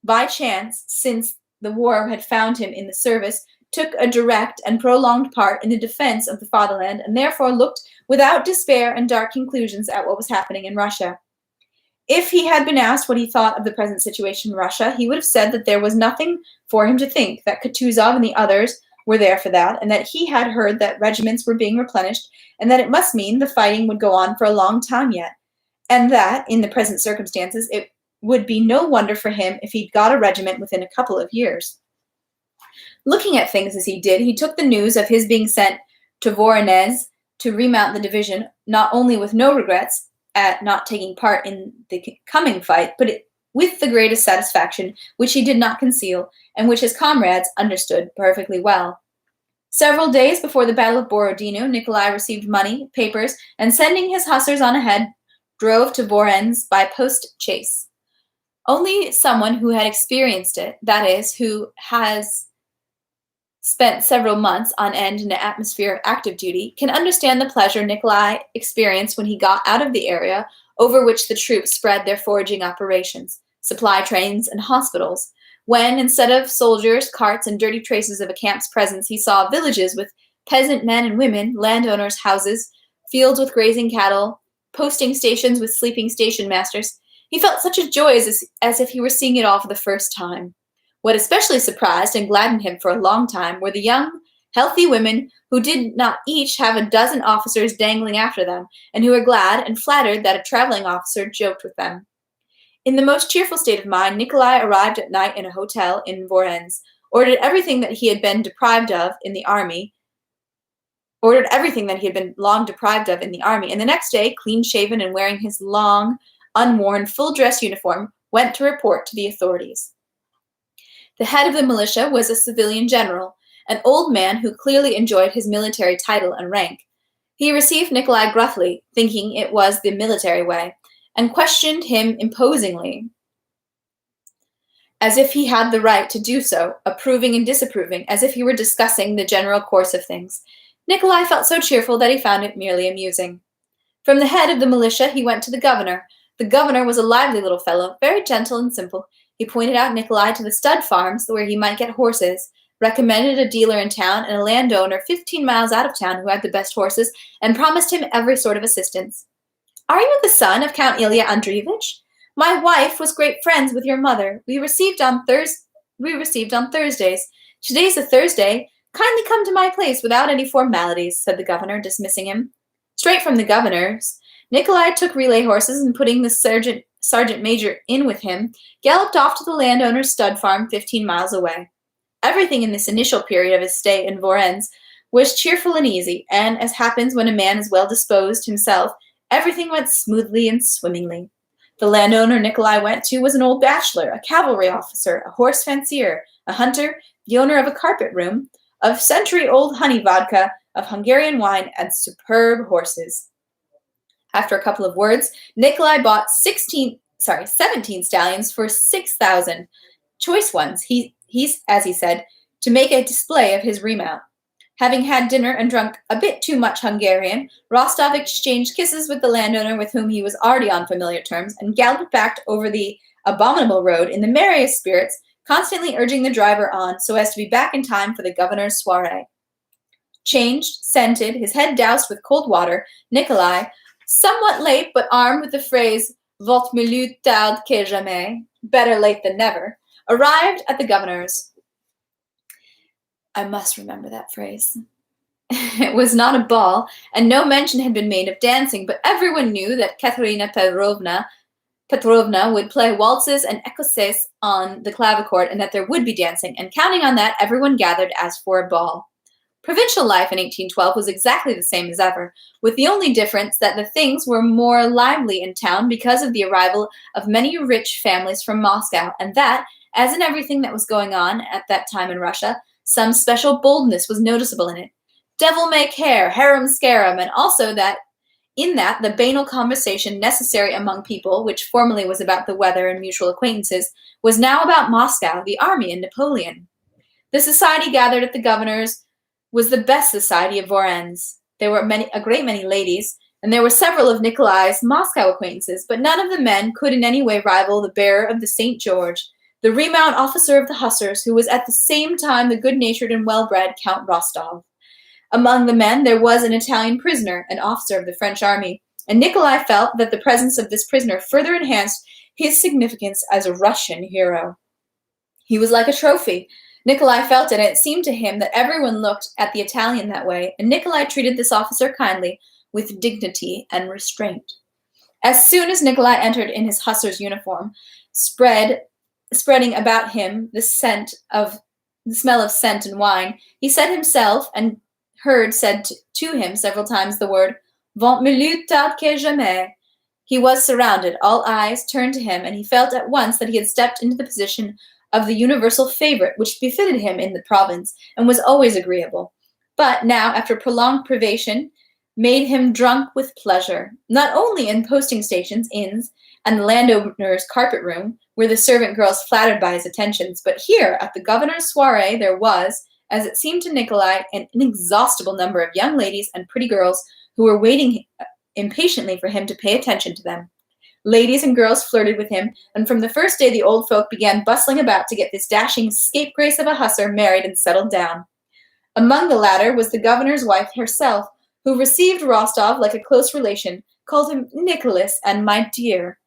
by chance, since the war had found him in the service, took a direct and prolonged part in the defense of the fatherland and therefore looked without despair and dark conclusions at what was happening in Russia. If he had been asked what he thought of the present situation in Russia, he would have said that there was nothing for him to think, that Kutuzov and the others were there for that, and that he had heard that regiments were being replenished, and that it must mean the fighting would go on for a long time yet, and that, in the present circumstances, it would be no wonder for him if he'd got a regiment within a couple of years. Looking at things as he did, he took the news of his being sent to Voronezh to remount the division, not only with no regrets at not taking part in the coming fight, but with the greatest satisfaction, which he did not conceal, and which his comrades understood perfectly well. Several days before the Battle of Borodino, Nikolai received money, papers, and sending his hussars on ahead, drove to Voronezh by post-chaise. Only someone who had experienced it, that is, who has spent several months on end in an atmosphere of active duty, can understand the pleasure Nikolai experienced when he got out of the area over which the troops spread their foraging operations, supply trains, and hospitals, when, instead of soldiers, carts, and dirty traces of a camp's presence, he saw villages with peasant men and women, landowners' houses, fields with grazing cattle, posting stations with sleeping station masters. He felt such a joy as if he were seeing it all for the first time. What especially surprised and gladdened him for a long time were the young, healthy women who did not each have a dozen officers dangling after them, and who were glad and flattered that a traveling officer joked with them. In the most cheerful state of mind, Nikolai arrived at night in a hotel in Voronezh, ordered everything that he had been long deprived of in the army, and the next day, clean-shaven and wearing his long, unworn, full-dress uniform, went to report to the authorities. The head of the militia was a civilian general, an old man who clearly enjoyed his military title and rank. He received Nikolai gruffly, thinking it was the military way, and questioned him imposingly, as if he had the right to do so, approving and disapproving, as if he were discussing the general course of things. Nikolai felt so cheerful that he found it merely amusing. From the head of the militia, he went to the governor. The governor was a lively little fellow, very gentle and simple. He pointed out Nikolai to the stud farms where he might get horses, recommended a dealer in town and a landowner 15 miles out of town who had the best horses, and promised him every sort of assistance. "Are you the son of Count Ilya Andreevich? My wife was great friends with your mother. We received on Thursdays. Today's a Thursday. Kindly come to my place without any formalities," said the governor, dismissing him. Straight from the governor's, Nikolai took relay horses and, putting the sergeant major in with him, galloped off to the landowner's stud farm 15 miles away. Everything in this initial period of his stay in Voronezh was cheerful and easy, and, as happens when a man is well disposed himself, everything went smoothly and swimmingly. The landowner Nikolai went to was an old bachelor, a cavalry officer, a horse fancier, a hunter, the owner of a carpet room, of century-old honey vodka, of Hungarian wine, and superb horses. After a couple of words, Nikolai bought 17 stallions for 6,000 choice ones, as he said, to make a display of his remount. Having had dinner and drunk a bit too much Hungarian, Rostov exchanged kisses with the landowner with whom he was already on familiar terms, and galloped back over the abominable road in the merriest spirits, constantly urging the driver on so as to be back in time for the governor's soiree. Changed, scented, his head doused with cold water, Nikolai, somewhat late but armed with the phrase "Vaut mieux tard que jamais," better late than never, arrived at the governor's. I must remember that phrase. It was not a ball, and no mention had been made of dancing, but everyone knew that Katerina Petrovna would play waltzes and écossaise on the clavichord, and that there would be dancing, and counting on that, everyone gathered as for a ball. Provincial life in 1812 was exactly the same as ever, with the only difference that the things were more lively in town because of the arrival of many rich families from Moscow, and that, as in everything that was going on at that time in Russia, some special boldness was noticeable in it. Devil-may-care, harum-scarum, and also that in that the banal conversation necessary among people, which formerly was about the weather and mutual acquaintances, was now about Moscow, the army, and Napoleon. The society gathered at the governor's was the best society of Voronezh. There were a great many ladies, and there were several of Nikolai's Moscow acquaintances, but none of the men could in any way rival the bearer of the St. George, the remount officer of the hussars, who was at the same time the good-natured and well-bred Count Rostov. Among the men there was an Italian prisoner, an officer of the French army, and Nikolai felt that the presence of this prisoner further enhanced his significance as a Russian hero. He was like a trophy. Nikolai felt it, and it seemed to him that everyone looked at the Italian that way, and Nikolai treated this officer kindly, with dignity and restraint. As soon as Nikolai entered in his hussar's uniform, spreading about him the smell of scent and wine, he said himself and heard said to him several times the word "Vent mieux tard que jamais." He was surrounded, all eyes turned to him, and he felt at once that he had stepped into the position of the universal favorite which befitted him in the province, and was always agreeable. But now, after prolonged privation, made him drunk with pleasure, not only in posting stations, inns, and the landowner's carpet room, where the servant girls flattered by his attentions, but here, at the governor's soiree, there was, as it seemed to Nikolai, an inexhaustible number of young ladies and pretty girls who were waiting impatiently for him to pay attention to them. Ladies and girls flirted with him, and from the first day the old folk began bustling about to get this dashing scapegrace of a hussar married and settled down. Among the latter was the governor's wife herself, who received Rostov like a close relation, called him Nicholas and my dear.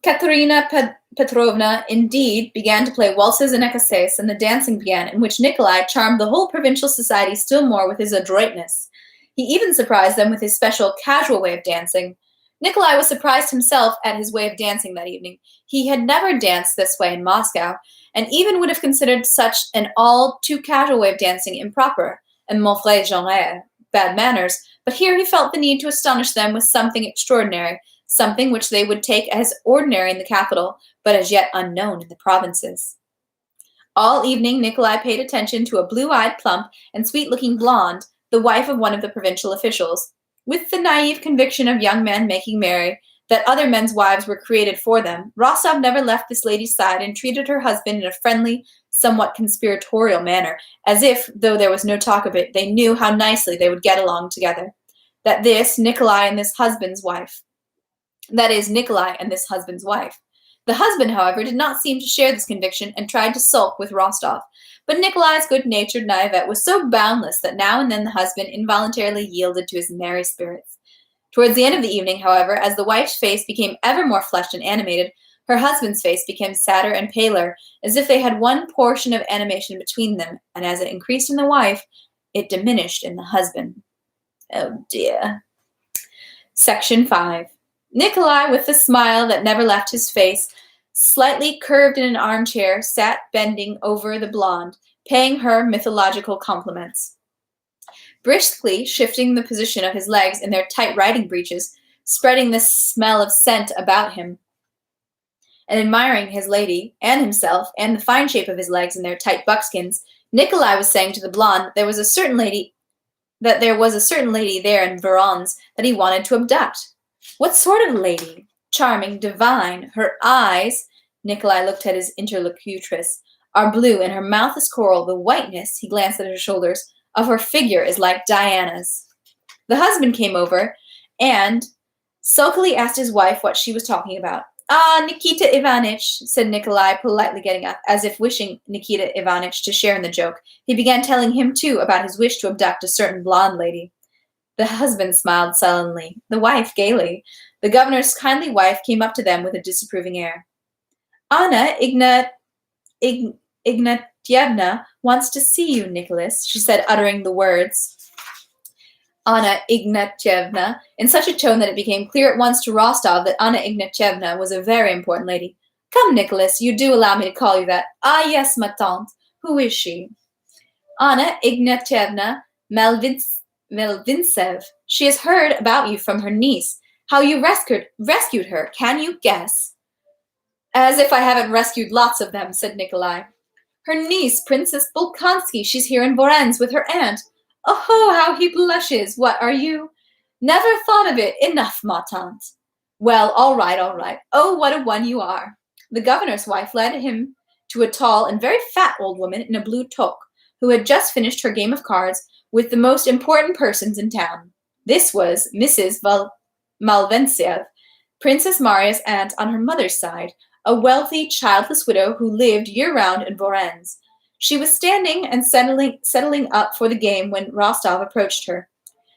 Katerina Petrovna, indeed, began to play waltzes and ecossaise, and the dancing began, in which Nikolai charmed the whole provincial society still more with his adroitness. He even surprised them with his special casual way of dancing. Nikolai was surprised himself at his way of dancing that evening. He had never danced this way in Moscow, and even would have considered such an all-too-casual way of dancing improper, and mauvais genre, bad manners, but here he felt the need to astonish them with something extraordinary, something which they would take as ordinary in the capital, but as yet unknown in the provinces. All evening Nikolai paid attention to a blue-eyed, plump, and sweet-looking blonde, the wife of one of the provincial officials, with the naive conviction of young men making merry, that other men's wives were created for them. Rostov never left this lady's side and treated her husband in a friendly, somewhat conspiratorial manner, as if, though there was no talk of it, they knew how nicely they would get along together. That is, Nikolai and this husband's wife. The husband, however, did not seem to share this conviction and tried to sulk with Rostov. But Nikolai's good-natured naivete was so boundless that now and then the husband involuntarily yielded to his merry spirits. Towards the end of the evening, however, as the wife's face became ever more flushed and animated, her husband's face became sadder and paler, as if they had one portion of animation between them, and as it increased in the wife, it diminished in the husband. Oh dear. Section 5. Nikolai, with the smile that never left his face, slightly curved in an armchair, sat bending over the blonde, paying her mythological compliments. Briskly shifting the position of his legs in their tight riding breeches, spreading the smell of scent about him, and admiring his lady and himself and the fine shape of his legs in their tight buckskins, Nikolai was saying to the blonde that there was a certain lady there in Voronezh that he wanted to abduct. What sort of lady? Charming, divine. Her eyes, Nikolai looked at his interlocutress, are blue, and her mouth is coral. The whiteness, he glanced at her shoulders, of her figure is like Diana's. The husband came over and sulkily asked his wife what she was talking about. "Ah, Nikita Ivanitch," said Nikolai, politely getting up, as if wishing Nikita Ivanitch to share in the joke. He began telling him, too, about his wish to abduct a certain blonde lady. The husband smiled sullenly, the wife gaily. The governor's kindly wife came up to them with a disapproving air. "Anna Ignatievna wants to see you, Nicholas," she said, uttering the words Anna Ignatievna in such a tone that it became clear at once to Rostov that Anna Ignatievna was a very important lady. "Come, Nicholas, you do allow me to call you that." "Ah, yes, ma tante. Who is she?" "Anna Ignatievna Melvintsev. She has heard about you from her niece. How you rescued her. Can you guess?" "As if I haven't rescued lots of them," said Nikolai. "Her niece, Princess Bolkonsky. She's here in Voronezh with her aunt." "Oh, how he blushes! What are you?" "Never thought of it. Enough, ma tante." "Well, all right, all right. Oh, what a one you are." The governor's wife led him to a tall and very fat old woman in a blue toque, who had just finished her game of cards with the most important persons in town. This was Mrs. Malventsev, Princess Maria's aunt on her mother's side, a wealthy, childless widow who lived year-round in Vorennes. She was standing and settling up for the game when Rostov approached her.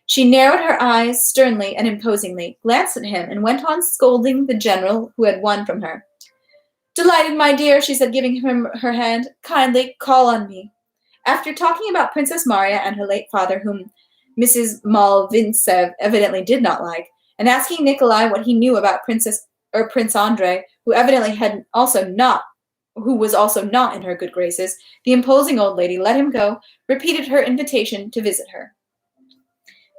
She narrowed her eyes sternly and imposingly, glanced at him, and went on scolding the general who had won from her. "Delighted, my dear," she said, giving him her hand. "Kindly call on me." After talking about Princess Marya and her late father, whom Mrs. Malvintsev evidently did not like, and asking Nikolai what he knew about Prince Andrei, who was also not in her good graces, the imposing old lady let him go, repeated her invitation to visit her.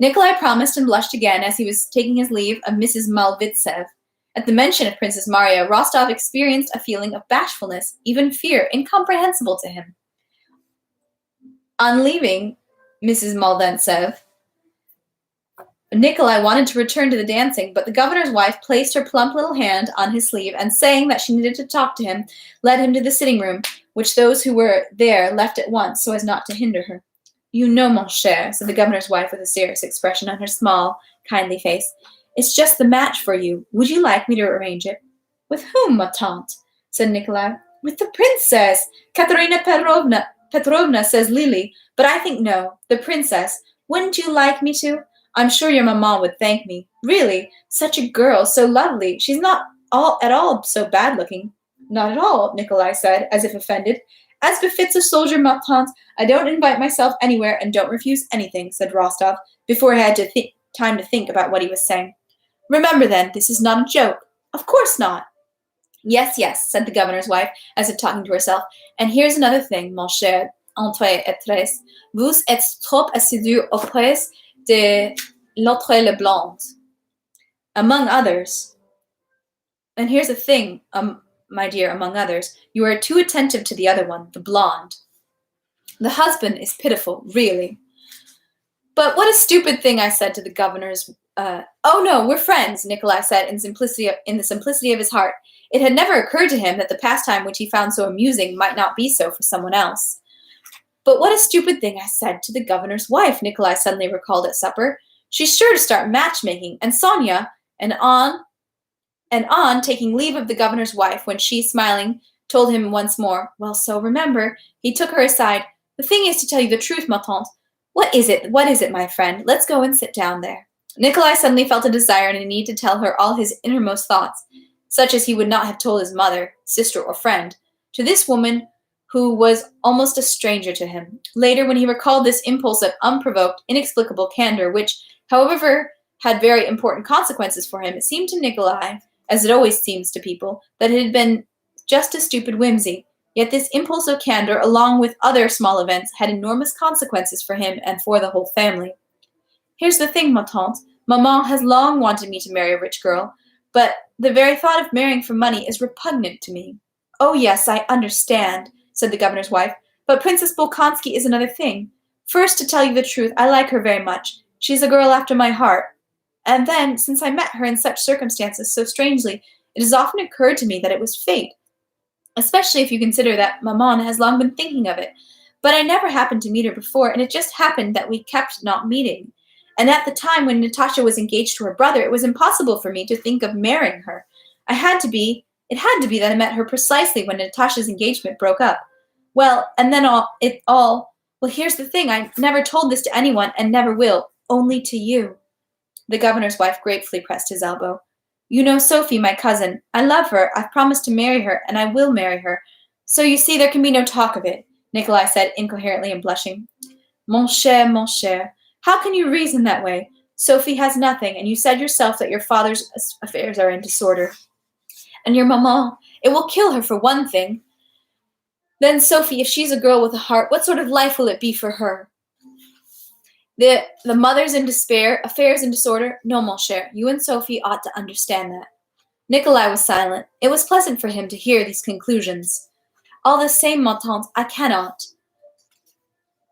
Nikolai promised and blushed again as he was taking his leave of Mrs. Malvintsev. At the mention of Princess Marya, Rostov experienced a feeling of bashfulness, even fear, incomprehensible to him. On leaving Mrs. Malvintsev, Nikolai wanted to return to the dancing, but the governor's wife placed her plump little hand on his sleeve and, saying that she needed to talk to him, led him to the sitting room, which those who were there left at once so as not to hinder her. "You know, mon cher," said the governor's wife with a serious expression on her small, kindly face, "it's just the match for you. Would you like me to arrange it?" "With whom, ma tante?" said Nikolai. "With the princess. Katerina Petrovna says Lily, but I think no. The princess. Wouldn't you like me to? I'm sure your mamma would thank me. Really, such a girl, so lovely. She's not at all so bad-looking." "Not at all," Nikolai said, as if offended. "As befits a soldier, ma tante, I don't invite myself anywhere and don't refuse anything," said Rostov, before he had time to think about what he was saying. "Remember, then, this is not a joke." "Of course not." "Yes, yes," said the governor's wife, as if talking to herself. "And here's another thing, mon cher Entre et Tres. Vous êtes trop assidu auprès de l'autre le blonde. Among others. And here's a thing, my dear, among others. You are too attentive to the other one, the blonde. The husband is pitiful, really." "But what a stupid thing I said to the governor's... Oh, no, we're friends," Nikolai said in the simplicity of his heart. It had never occurred to him that the pastime which he found so amusing might not be so for someone else. "But what a stupid thing I said to the governor's wife," Nikolai suddenly recalled at supper. "She's sure to start matchmaking, and Sonia," and on taking leave of the governor's wife, when she, smiling, told him once more, "Well, so remember," he took her aside. "The thing is, to tell you the truth, ma tante." What is it, my friend? Let's go and sit down there." Nikolai suddenly felt a desire and a need to tell her all his innermost thoughts, such as he would not have told his mother, sister, or friend, to this woman who was almost a stranger to him. Later, when he recalled this impulse of unprovoked, inexplicable candor, which, however, had very important consequences for him, it seemed to Nikolai, as it always seems to people, that it had been just a stupid whimsy. Yet this impulse of candor, along with other small events, had enormous consequences for him and for the whole family. "Here's the thing, ma tante. Maman has long wanted me to marry a rich girl, but the very thought of marrying for money is repugnant to me." "Oh, yes, I understand," said the governor's wife, "but Princess Bolkonsky is another thing. First, to tell you the truth, I like her very much. She's a girl after my heart. And then, since I met her in such circumstances so strangely, it has often occurred to me that it was fate, especially if you consider that Maman has long been thinking of it. But I never happened to meet her before, and it just happened that we kept not meeting. And at the time when Natasha was engaged to her brother, it was impossible for me to think of marrying her. It had to be that I met her precisely when Natasha's engagement broke up. Well, and then well, here's the thing. I never told this to anyone and never will, only to you." The governor's wife gratefully pressed his elbow. "You know Sophie, my cousin. I love her. I've promised to marry her, and I will marry her. So you see there can be no talk of it," Nikolai said incoherently and blushing. Mon cher, how can you reason that way? Sophie has nothing, and you said yourself that your father's affairs are in disorder. And your maman, it will kill her for one thing. Then Sophie, if she's a girl with a heart, what sort of life will it be for her? The mother's in despair, affairs in disorder. No, mon cher, you and Sophie ought to understand that." Nikolai was silent. It was pleasant for him to hear these conclusions. "All the same, ma tante, I cannot."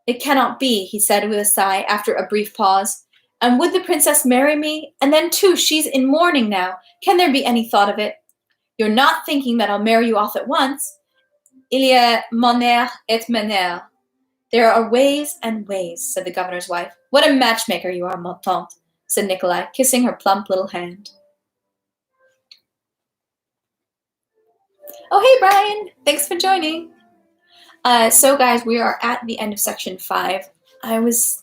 "It cannot be," he said with a sigh after a brief pause. "And would the princess marry me? And then, too, she's in mourning now. Can there be any thought of it? You're not thinking that I'll marry you off at once? Il y a manière et manière. There are ways and ways," said the governor's wife. "What a matchmaker you are, ma tante," said Nikolai, kissing her plump little hand. Oh, hey, Brian. Thanks for joining. So, guys, we are at the end of section 5. I was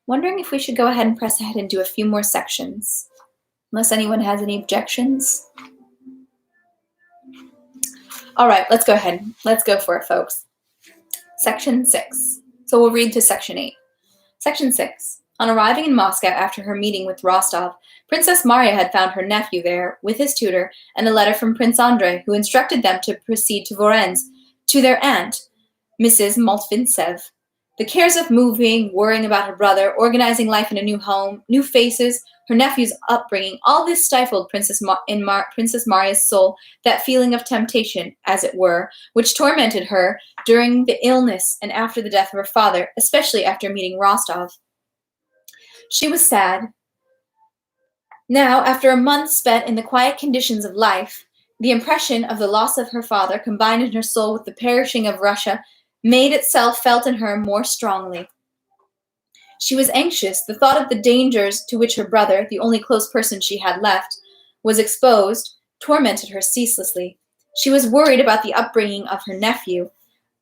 wondering if we should go ahead and press ahead and do a few more sections, unless anyone has any objections. All right, let's go ahead. Let's go for it, folks. Section 6. So we'll read to section 8. Section 6. On arriving in Moscow after her meeting with Rostov, Princess Marya had found her nephew there with his tutor and a letter from Prince Andrei, who instructed them to proceed to Vorennes, to their aunt, Mrs. Malvintsev. The cares of moving, worrying about her brother, organizing life in a new home, new faces, her nephew's upbringing, all this stifled Princess Marya's soul, that feeling of temptation, as it were, which tormented her during the illness and after the death of her father, especially after meeting Rostov. She was sad. Now, after a month spent in the quiet conditions of life, the impression of the loss of her father, combined in her soul with the perishing of Russia, made itself felt in her more strongly. She was anxious. The thought of the dangers to which her brother, the only close person she had left, was exposed, tormented her ceaselessly. She was worried about the upbringing of her nephew,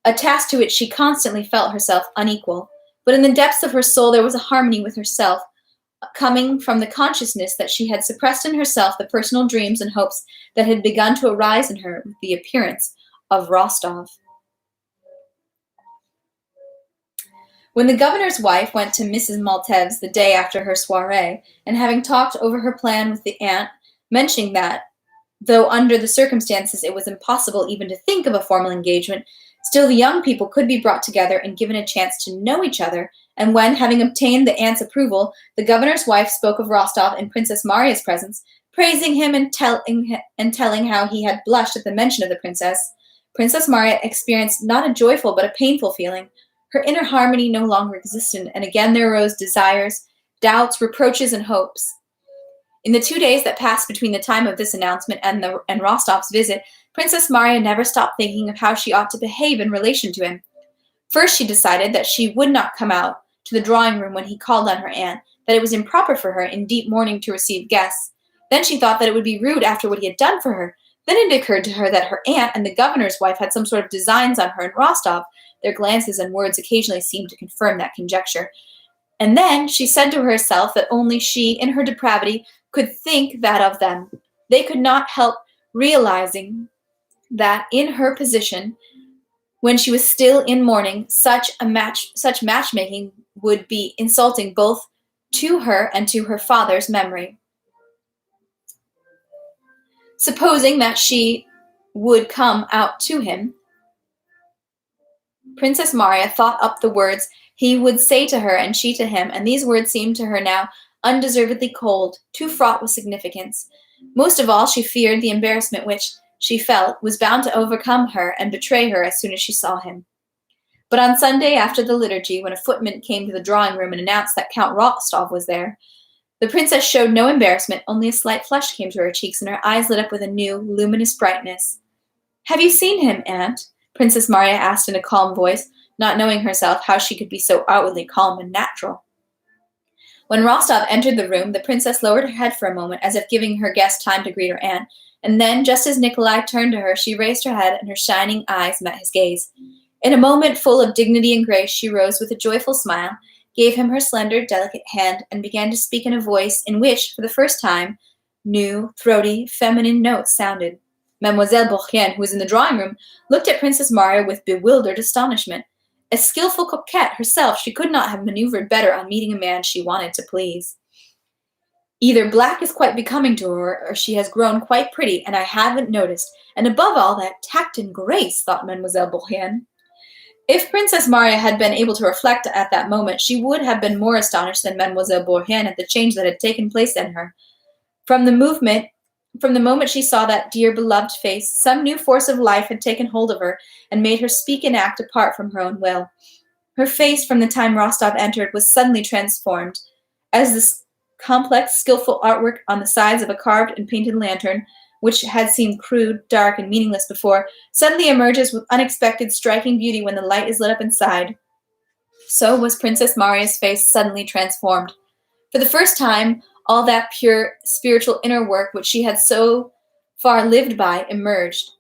a task to which she constantly felt herself unequal. But in the depths of her soul there was a harmony with herself, coming from the consciousness that she had suppressed in herself the personal dreams and hopes that had begun to arise in her with the appearance of Rostov. When the governor's wife went to Mrs. Maltev's the day after her soirée, and having talked over her plan with the aunt, mentioning that, though under the circumstances it was impossible even to think of a formal engagement, still the young people could be brought together and given a chance to know each other, and when, having obtained the aunt's approval, the governor's wife spoke of Rostov in Princess Marya's presence, praising him and telling how he had blushed at the mention of the princess, Princess Marya experienced not a joyful but a painful feeling. Her inner harmony no longer existed, and again there arose desires, doubts, reproaches, and hopes. In the 2 days that passed between the time of this announcement and Rostov's visit, Princess Marya never stopped thinking of how she ought to behave in relation to him. First, she decided that she would not come out to the drawing room when he called on her aunt, that it was improper for her in deep mourning to receive guests. Then she thought that it would be rude after what he had done for her. Then it occurred to her that her aunt and the governor's wife had some sort of designs on her and Rostov. Their glances and words occasionally seemed to confirm that conjecture. And then she said to herself that only she, in her depravity, could think that of them. They could not help realizing that in her position, when she was still in mourning, such matchmaking would be insulting both to her and to her father's memory. Supposing that she would come out to him, Princess Marya thought up the words he would say to her and she to him, and these words seemed to her now undeservedly cold, too fraught with significance. Most of all, she feared the embarrassment which, she felt, was bound to overcome her and betray her as soon as she saw him. But on Sunday after the liturgy, when a footman came to the drawing room and announced that Count Rostov was there, the princess showed no embarrassment, only a slight flush came to her cheeks, and her eyes lit up with a new, luminous brightness. "Have you seen him, Aunt?" Princess Marya asked in a calm voice, not knowing herself how she could be so outwardly calm and natural. When Rostov entered the room, the princess lowered her head for a moment, as if giving her guest time to greet her aunt, and then, just as Nikolai turned to her, she raised her head, and her shining eyes met his gaze. In a moment full of dignity and grace, she rose with a joyful smile, gave him her slender, delicate hand, and began to speak in a voice in which, for the first time, new, throaty, feminine notes sounded. Mademoiselle Bourrienne, who was in the drawing-room, looked at Princess Marya with bewildered astonishment. A skillful coquette herself, she could not have maneuvered better on meeting a man she wanted to please. Either black is quite becoming to her, or she has grown quite pretty, and I haven't noticed. And above all, that tact and grace, thought Mademoiselle Bourrienne. If Princess Marya had been able to reflect at that moment, she would have been more astonished than Mademoiselle Bourrienne at the change that had taken place in her. From the moment she saw that dear beloved face, some new force of life had taken hold of her and made her speak and act apart from her own will. Her face, from the time Rostov entered, was suddenly transformed, as this complex, skillful artwork on the sides of a carved and painted lantern, which had seemed crude, dark, and meaningless before, suddenly emerges with unexpected, striking beauty when the light is lit up inside. So was Princess Marya's face suddenly transformed. For the first time, all that pure, spiritual inner work which she had so far lived by emerged.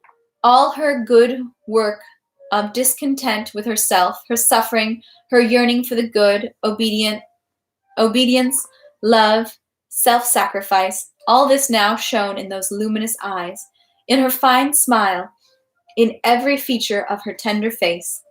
All her good work of discontent with herself, her suffering, her yearning for the good, obedience, love, self-sacrifice, all this now shone in those luminous eyes, in her fine smile, in every feature of her tender face.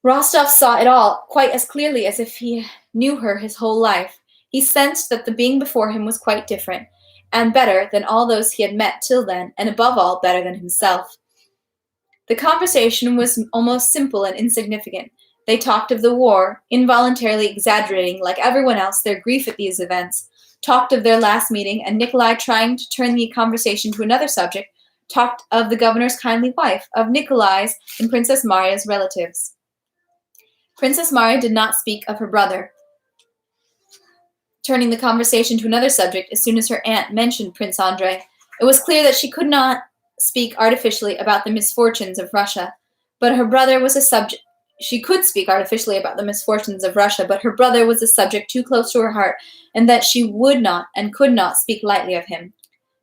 Rostov saw it all quite as clearly as if he knew her his whole life. He sensed that the being before him was quite different, and better than all those he had met till then, and above all, better than himself. The conversation was almost simple and insignificant. They talked of the war, involuntarily exaggerating, like everyone else, their grief at these events, talked of their last meeting, and Nikolai, trying to turn the conversation to another subject, talked of the governor's kindly wife, of Nikolai's and Princess Maria's relatives. Princess Maria did not speak of her brother, turning the conversation to another subject as soon as her aunt mentioned Prince Andrei. It was clear that she could not speak artificially about the misfortunes of Russia, but her brother was a subject. She could speak artificially about the misfortunes of Russia, but her brother was a subject too close to her heart, and that she would not and could not speak lightly of him.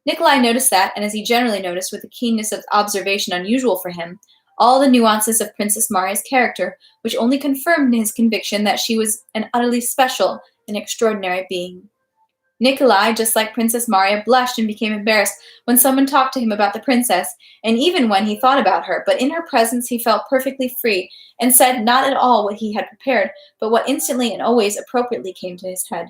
Nikolai noticed that, and as he generally noticed with a keenness of observation unusual for him, all the nuances of Princess Maria's character, which only confirmed his conviction that she was an utterly special and extraordinary being. Nikolai, just like Princess Maria, blushed and became embarrassed when someone talked to him about the princess, and even when he thought about her, but in her presence he felt perfectly free, and said not at all what he had prepared, but what instantly and always appropriately came to his head.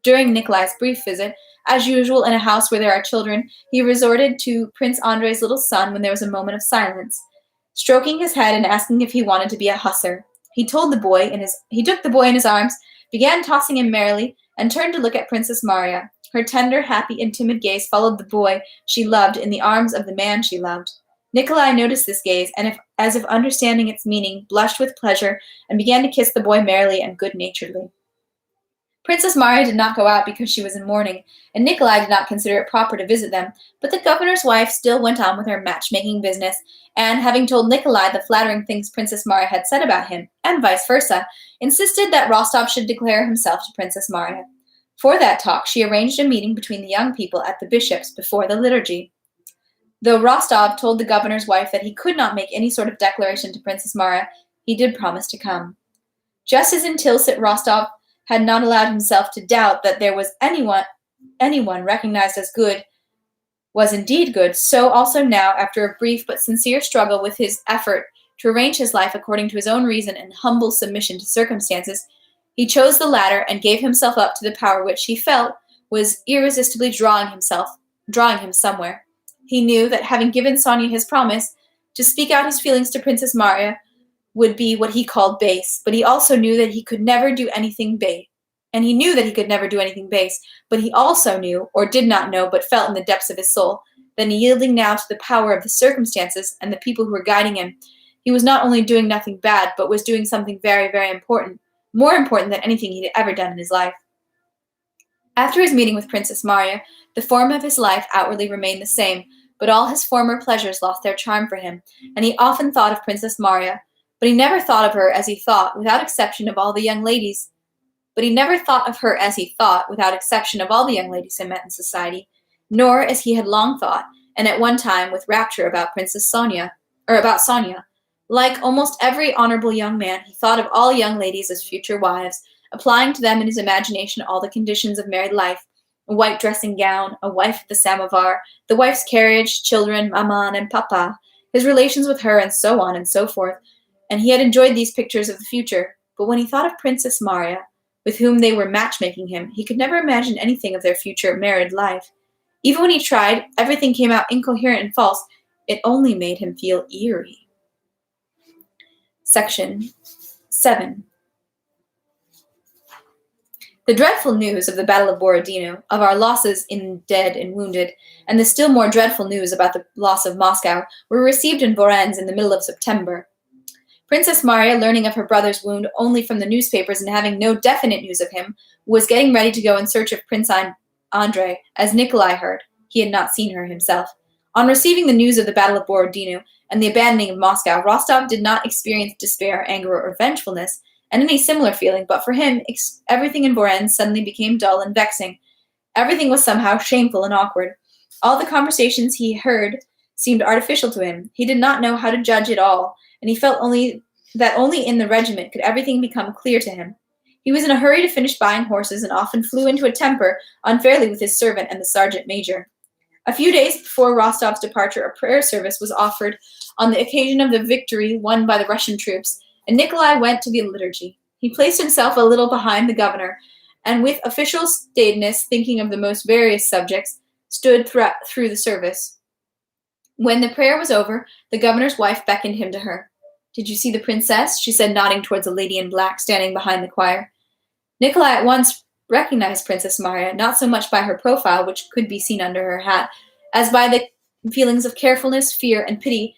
During Nikolai's brief visit, as usual in a house where there are children, he resorted to Prince Andrei's little son when there was a moment of silence, stroking his head and asking if he wanted to be a hussar. He took the boy in his arms, began tossing him merrily, and turned to look at Princess Maria. Her tender, happy, and timid gaze followed the boy she loved in the arms of the man she loved. Nikolai noticed this gaze, and as if understanding its meaning, blushed with pleasure, and began to kiss the boy merrily and good-naturedly. Princess Maria did not go out because she was in mourning, and Nikolai did not consider it proper to visit them, but the governor's wife still went on with her matchmaking business, and, having told Nikolai the flattering things Princess Maria had said about him, and vice versa, insisted that Rostov should declare himself to Princess Maria. For that talk, she arranged a meeting between the young people at the bishop's before the liturgy. Though Rostov told the governor's wife that he could not make any sort of declaration to Princess Maria, he did promise to come. Just as in Tilsit Rostov had not allowed himself to doubt that there was anyone recognized as good was indeed good, so also now, after a brief but sincere struggle with his effort to arrange his life according to his own reason and humble submission to circumstances, he chose the latter and gave himself up to the power which he felt was irresistibly drawing him somewhere. He knew that having given Sonia his promise to speak out his feelings to Princess Maria would be what he called base, but he also knew that he could never do anything base. And he knew that he could never do anything base, but he also knew, or did not know, but felt in the depths of his soul, that in yielding now to the power of the circumstances and the people who were guiding him, he was not only doing nothing bad, but was doing something very, very important, more important than anything he had ever done in his life. After his meeting with Princess Maria, the form of his life outwardly remained the same, but all his former pleasures lost their charm for him, and he often thought of Princess Maria, but he never thought of her as he thought, without exception of all the young ladies. He never thought of her as he thought, without exception of all the young ladies he met in society, nor as he had long thought, and at one time with rapture about about Sonia. Like almost every honorable young man, he thought of all young ladies as future wives, applying to them in his imagination all the conditions of married life: a white dressing gown, a wife at the samovar, the wife's carriage, children, maman and papa, his relations with her, and so on and so forth, and he had enjoyed these pictures of the future. But when he thought of Princess Maria, with whom they were matchmaking him, he could never imagine anything of their future married life. Even when he tried, everything came out incoherent and false. It only made him feel eerie. Section 7. The dreadful news of the Battle of Borodino, of our losses in dead and wounded, and the still more dreadful news about the loss of Moscow were received in Vorónezh in the middle of September. Princess Maria, learning of her brother's wound only from the newspapers and having no definite news of him, was getting ready to go in search of Prince Andrei, as Nikolai heard. He had not seen her himself. On receiving the news of the Battle of Borodino and the abandoning of Moscow, Rostov did not experience despair, anger, or vengefulness, and any similar feeling, but for him, everything in Vorónezh suddenly became dull and vexing. Everything was somehow shameful and awkward. All the conversations he heard seemed artificial to him. He did not know how to judge at all, and he felt only in the regiment could everything become clear to him. He was in a hurry to finish buying horses and often flew into a temper unfairly with his servant and the sergeant major. A few days before Rostov's departure, a prayer service was offered on the occasion of the victory won by the Russian troops, and Nikolai went to the liturgy. He placed himself a little behind the governor, and with official staidness, thinking of the most various subjects, stood through the service. When the prayer was over, the governor's wife beckoned him to her. "Did you see the princess?" she said, nodding towards a lady in black standing behind the choir. Nikolai at once recognized Princess Marya, not so much by her profile, which could be seen under her hat, as by the feelings of carefulness, fear, and pity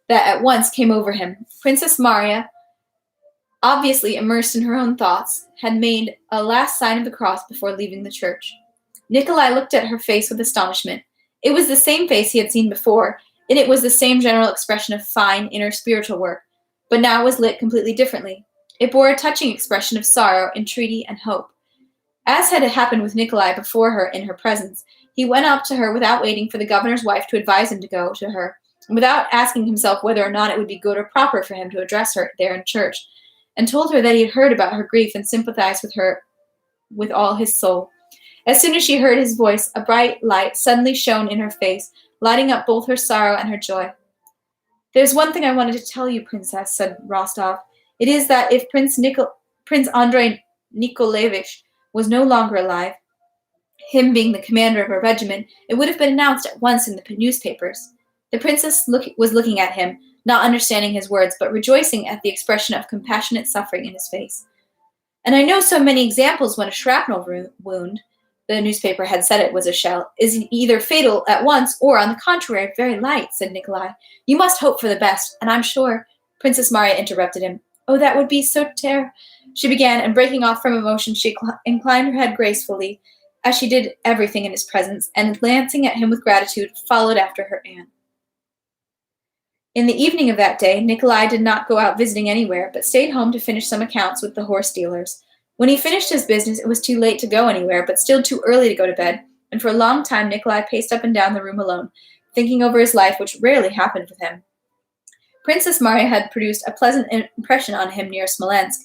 that at once came over him. Princess Marya, obviously immersed in her own thoughts, had made a last sign of the cross before leaving the church. Nikolai looked at her face with astonishment. It was the same face he had seen before, and it was the same general expression of fine, inner spiritual work, but now it was lit completely differently. It bore a touching expression of sorrow, entreaty, and hope. As had happened with Nikolai before her in her presence, he went up to her without waiting for the governor's wife to advise him to go to her, and without asking himself whether or not it would be good or proper for him to address her there in church, and told her that he had heard about her grief and sympathized with her with all his soul. As soon as she heard his voice, a bright light suddenly shone in her face, lighting up both her sorrow and her joy. "There's one thing I wanted to tell you, Princess," said Rostov. "It is that if Prince Andrei Nikolaevich was no longer alive, him being the commander of a regiment, it would have been announced at once in the newspapers." The princess was looking at him, not understanding his words, but rejoicing at the expression of compassionate suffering in his face. "And I know so many examples when a shrapnel wound," the newspaper had said it was a shell, "is either fatal at once or, on the contrary, very light," said Nikolai. "You must hope for the best, and I'm sure—" Princess Marya interrupted him. "Oh, that would be so she began, and breaking off from emotion, she inclined her head gracefully, as she did everything in his presence, and glancing at him with gratitude, followed after her aunt. In the evening of that day, Nikolai did not go out visiting anywhere, but stayed home to finish some accounts with the horse dealers. When he finished his business, it was too late to go anywhere, but still too early to go to bed, and for a long time Nikolai paced up and down the room alone, thinking over his life, which rarely happened with him. Princess Marya had produced a pleasant impression on him near Smolensk,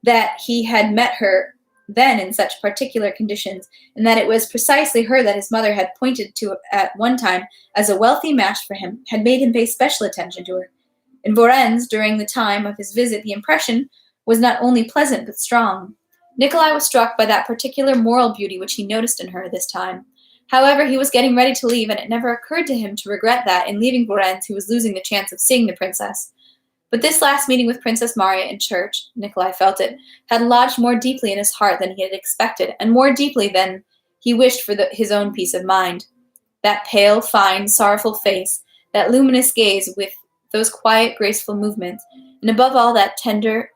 that he had met her then in such particular conditions, and that it was precisely her that his mother had pointed to at one time as a wealthy match for him, had made him pay special attention to her. In Vorennes, during the time of his visit, the impression was not only pleasant but strong. Nikolai was struck by that particular moral beauty which he noticed in her this time. However, he was getting ready to leave, and it never occurred to him to regret that, in leaving Vorennes, he was losing the chance of seeing the princess. But this last meeting with Princess Marya in church, Nikolai felt it, had lodged more deeply in his heart than he had expected, and more deeply than he wished for his own peace of mind. That pale, fine, sorrowful face, that luminous gaze with those quiet, graceful movements, and above all that tender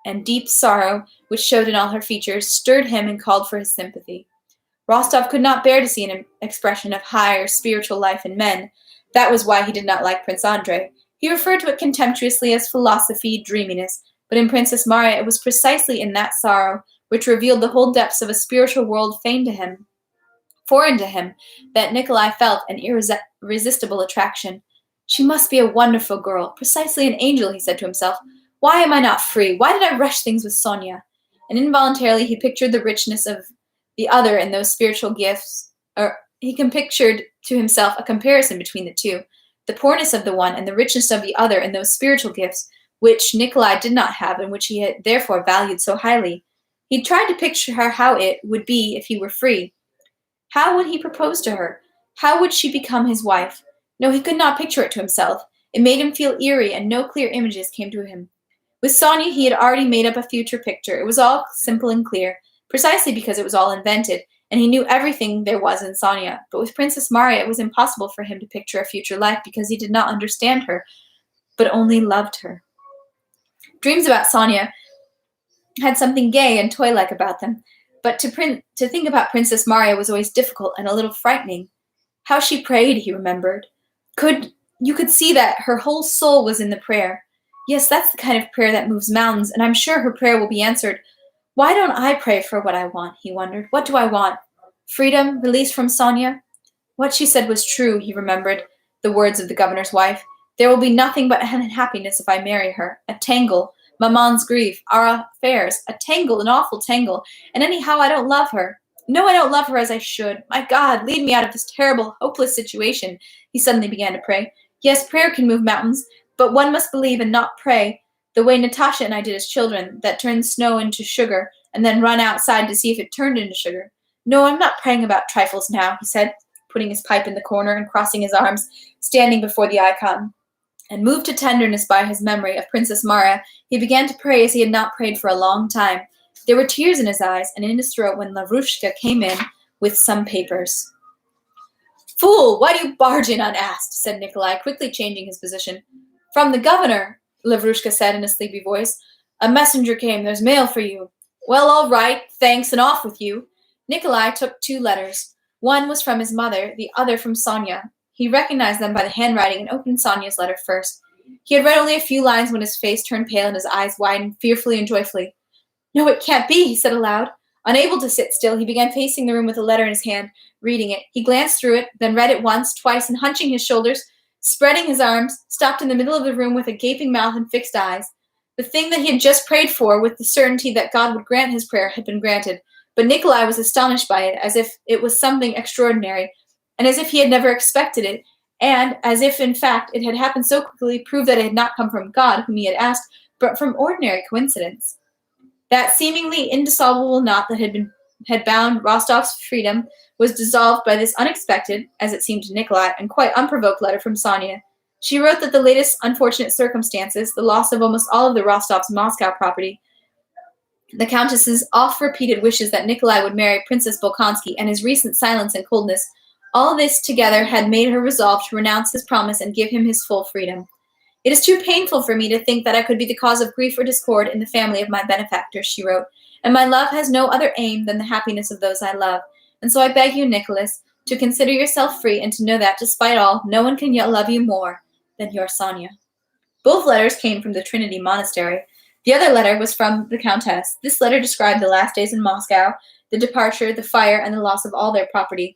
and deep sorrow which showed in all her features, stirred him and called for his sympathy. Rostov could not bear to see an expression of higher spiritual life in men. That was why he did not like Prince Andrei. He referred to it contemptuously as philosophy, dreaminess, but in Princess Marya it was precisely in that sorrow, which revealed the whole depths of a spiritual world foreign to him, that Nikolai felt an irresistible attraction. She must be a wonderful girl, precisely an angel, he said to himself. Why am I not free? Why did I rush things with Sonia? And involuntarily he pictured the richness of the other in those spiritual gifts, or he pictured to himself a comparison between the two, the poorness of the one and the richness of the other in those spiritual gifts, which Nikolai did not have and which he had therefore valued so highly. He tried to picture her how it would be if he were free. How would he propose to her? How would she become his wife? No, he could not picture it to himself. It made him feel eerie, and no clear images came to him. With Sonia, he had already made up a future picture. It was all simple and clear, precisely because it was all invented, and he knew everything there was in Sonia. But with Princess Marya, it was impossible for him to picture a future life because he did not understand her, but only loved her. Dreams about Sonia had something gay and toy-like about them, but to think about Princess Marya was always difficult and a little frightening. How she prayed, he remembered. You could see that her whole soul was in the prayer. Yes, that's the kind of prayer that moves mountains, and I'm sure her prayer will be answered. Why don't I pray for what I want, he wondered. What do I want? Freedom? Release from Sonia? What she said was true, he remembered. the words of the governor's wife. There will be nothing but unhappiness if I marry her. A tangle. Maman's grief. Our affairs. A tangle, an awful tangle. And anyhow, I don't love her. No, I don't love her as I should. My God, lead me out of this terrible, hopeless situation. He suddenly began to pray. Yes, prayer can move mountains, but one must believe and not pray the way Natasha and I did as children, that turned snow into sugar and then run outside to see if it turned into sugar. No, I'm not praying about trifles now, he said, putting his pipe in the corner and crossing his arms, standing before the icon. And moved to tenderness by his memory of Princess Marya, he began to pray as he had not prayed for a long time. There were tears in his eyes and in his throat when Lavrushka came in with some papers. Fool, why do you barge in unasked? Said Nikolai, quickly changing his position. From the governor, Lavrushka said in a sleepy voice. A messenger came. There's mail for you. Well, all right. Thanks, and off with you. Nikolai took 2 letters. One was from his mother, the other from Sonia. He recognized them by the handwriting and opened Sonia's letter first. He had read only a few lines when his face turned pale and his eyes widened fearfully and joyfully. No, it can't be, he said aloud. Unable to sit still, he began pacing the room with a letter in his hand, reading it. He glanced through it, then read it once, twice, and hunching his shoulders, spreading his arms, stopped in the middle of the room with a gaping mouth and fixed eyes. The thing that he had just prayed for, with the certainty that God would grant his prayer, had been granted. But Nikolai was astonished by it, as if it was something extraordinary, and as if he had never expected it, and as if, in fact, it had happened so quickly, proved that it had not come from God, whom he had asked, but from ordinary coincidence. That seemingly indissoluble knot that had bound Rostov's freedom was dissolved by this unexpected, as it seemed to Nikolai, and quite unprovoked letter from Sonia. She wrote that the latest unfortunate circumstances, the loss of almost all of the Rostov's Moscow property, the Countess's oft-repeated wishes that Nikolai would marry Princess Bolkonsky, and his recent silence and coldness, all this together had made her resolve to renounce his promise and give him his full freedom. It is too painful for me to think that I could be the cause of grief or discord in the family of my benefactors, she wrote, and my love has no other aim than the happiness of those I love. And so I beg you, Nicholas, to consider yourself free and to know that, despite all, no one can yet love you more than your Sonia. Both letters came from the Trinity Monastery. The other letter was from the Countess. This letter described the last days in Moscow, the departure, the fire, and the loss of all their property.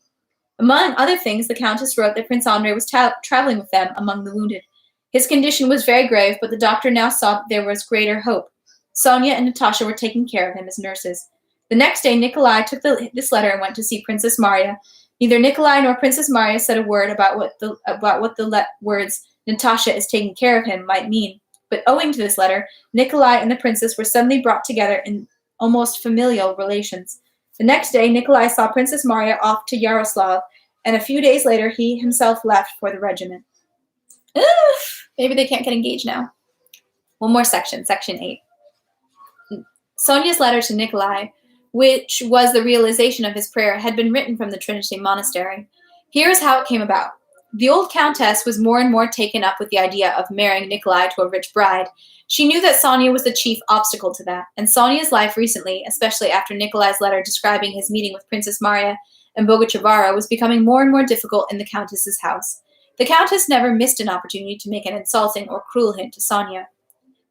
Among other things, the Countess wrote that Prince Andrei was traveling with them among the wounded. His condition was very grave, but the doctor now saw that there was greater hope. Sonia and Natasha were taking care of him as nurses. The next day, Nikolai took this letter and went to see Princess Marya. Neither Nikolai nor Princess Marya said a word about what the words "Natasha is taking care of him" might mean. But owing to this letter, Nikolai and the princess were suddenly brought together in almost familial relations. The next day, Nikolai saw Princess Marya off to Yaroslav, and a few days later, he himself left for the regiment. Maybe they can't get engaged now. One more section, section 8. Sonia's letter to Nikolai, which was the realization of his prayer, had been written from the Trinity Monastery. Here is how it came about. The old Countess was more and more taken up with the idea of marrying Nikolai to a rich bride. She knew that Sonia was the chief obstacle to that, and Sonia's life recently, especially after Nikolai's letter describing his meeting with Princess Marya and Bogachavara, was becoming more and more difficult in the Countess's house. The Countess never missed an opportunity to make an insulting or cruel hint to Sonia.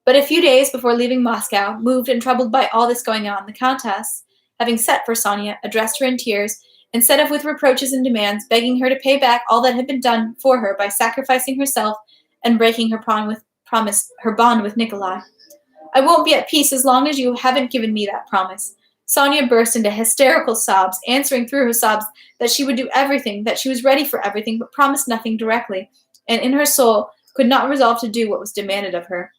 But a few days before leaving Moscow, moved and troubled by all this going on, the Countess, having sent for Sonia, addressed her in tears, instead of with reproaches and demands, begging her to pay back all that had been done for her by sacrificing herself and breaking her bond with Nikolai. I won't be at peace as long as you haven't given me that promise. Sonia burst into hysterical sobs, answering through her sobs that she would do everything, that she was ready for everything, but promised nothing directly, and in her soul could not resolve to do what was demanded of her.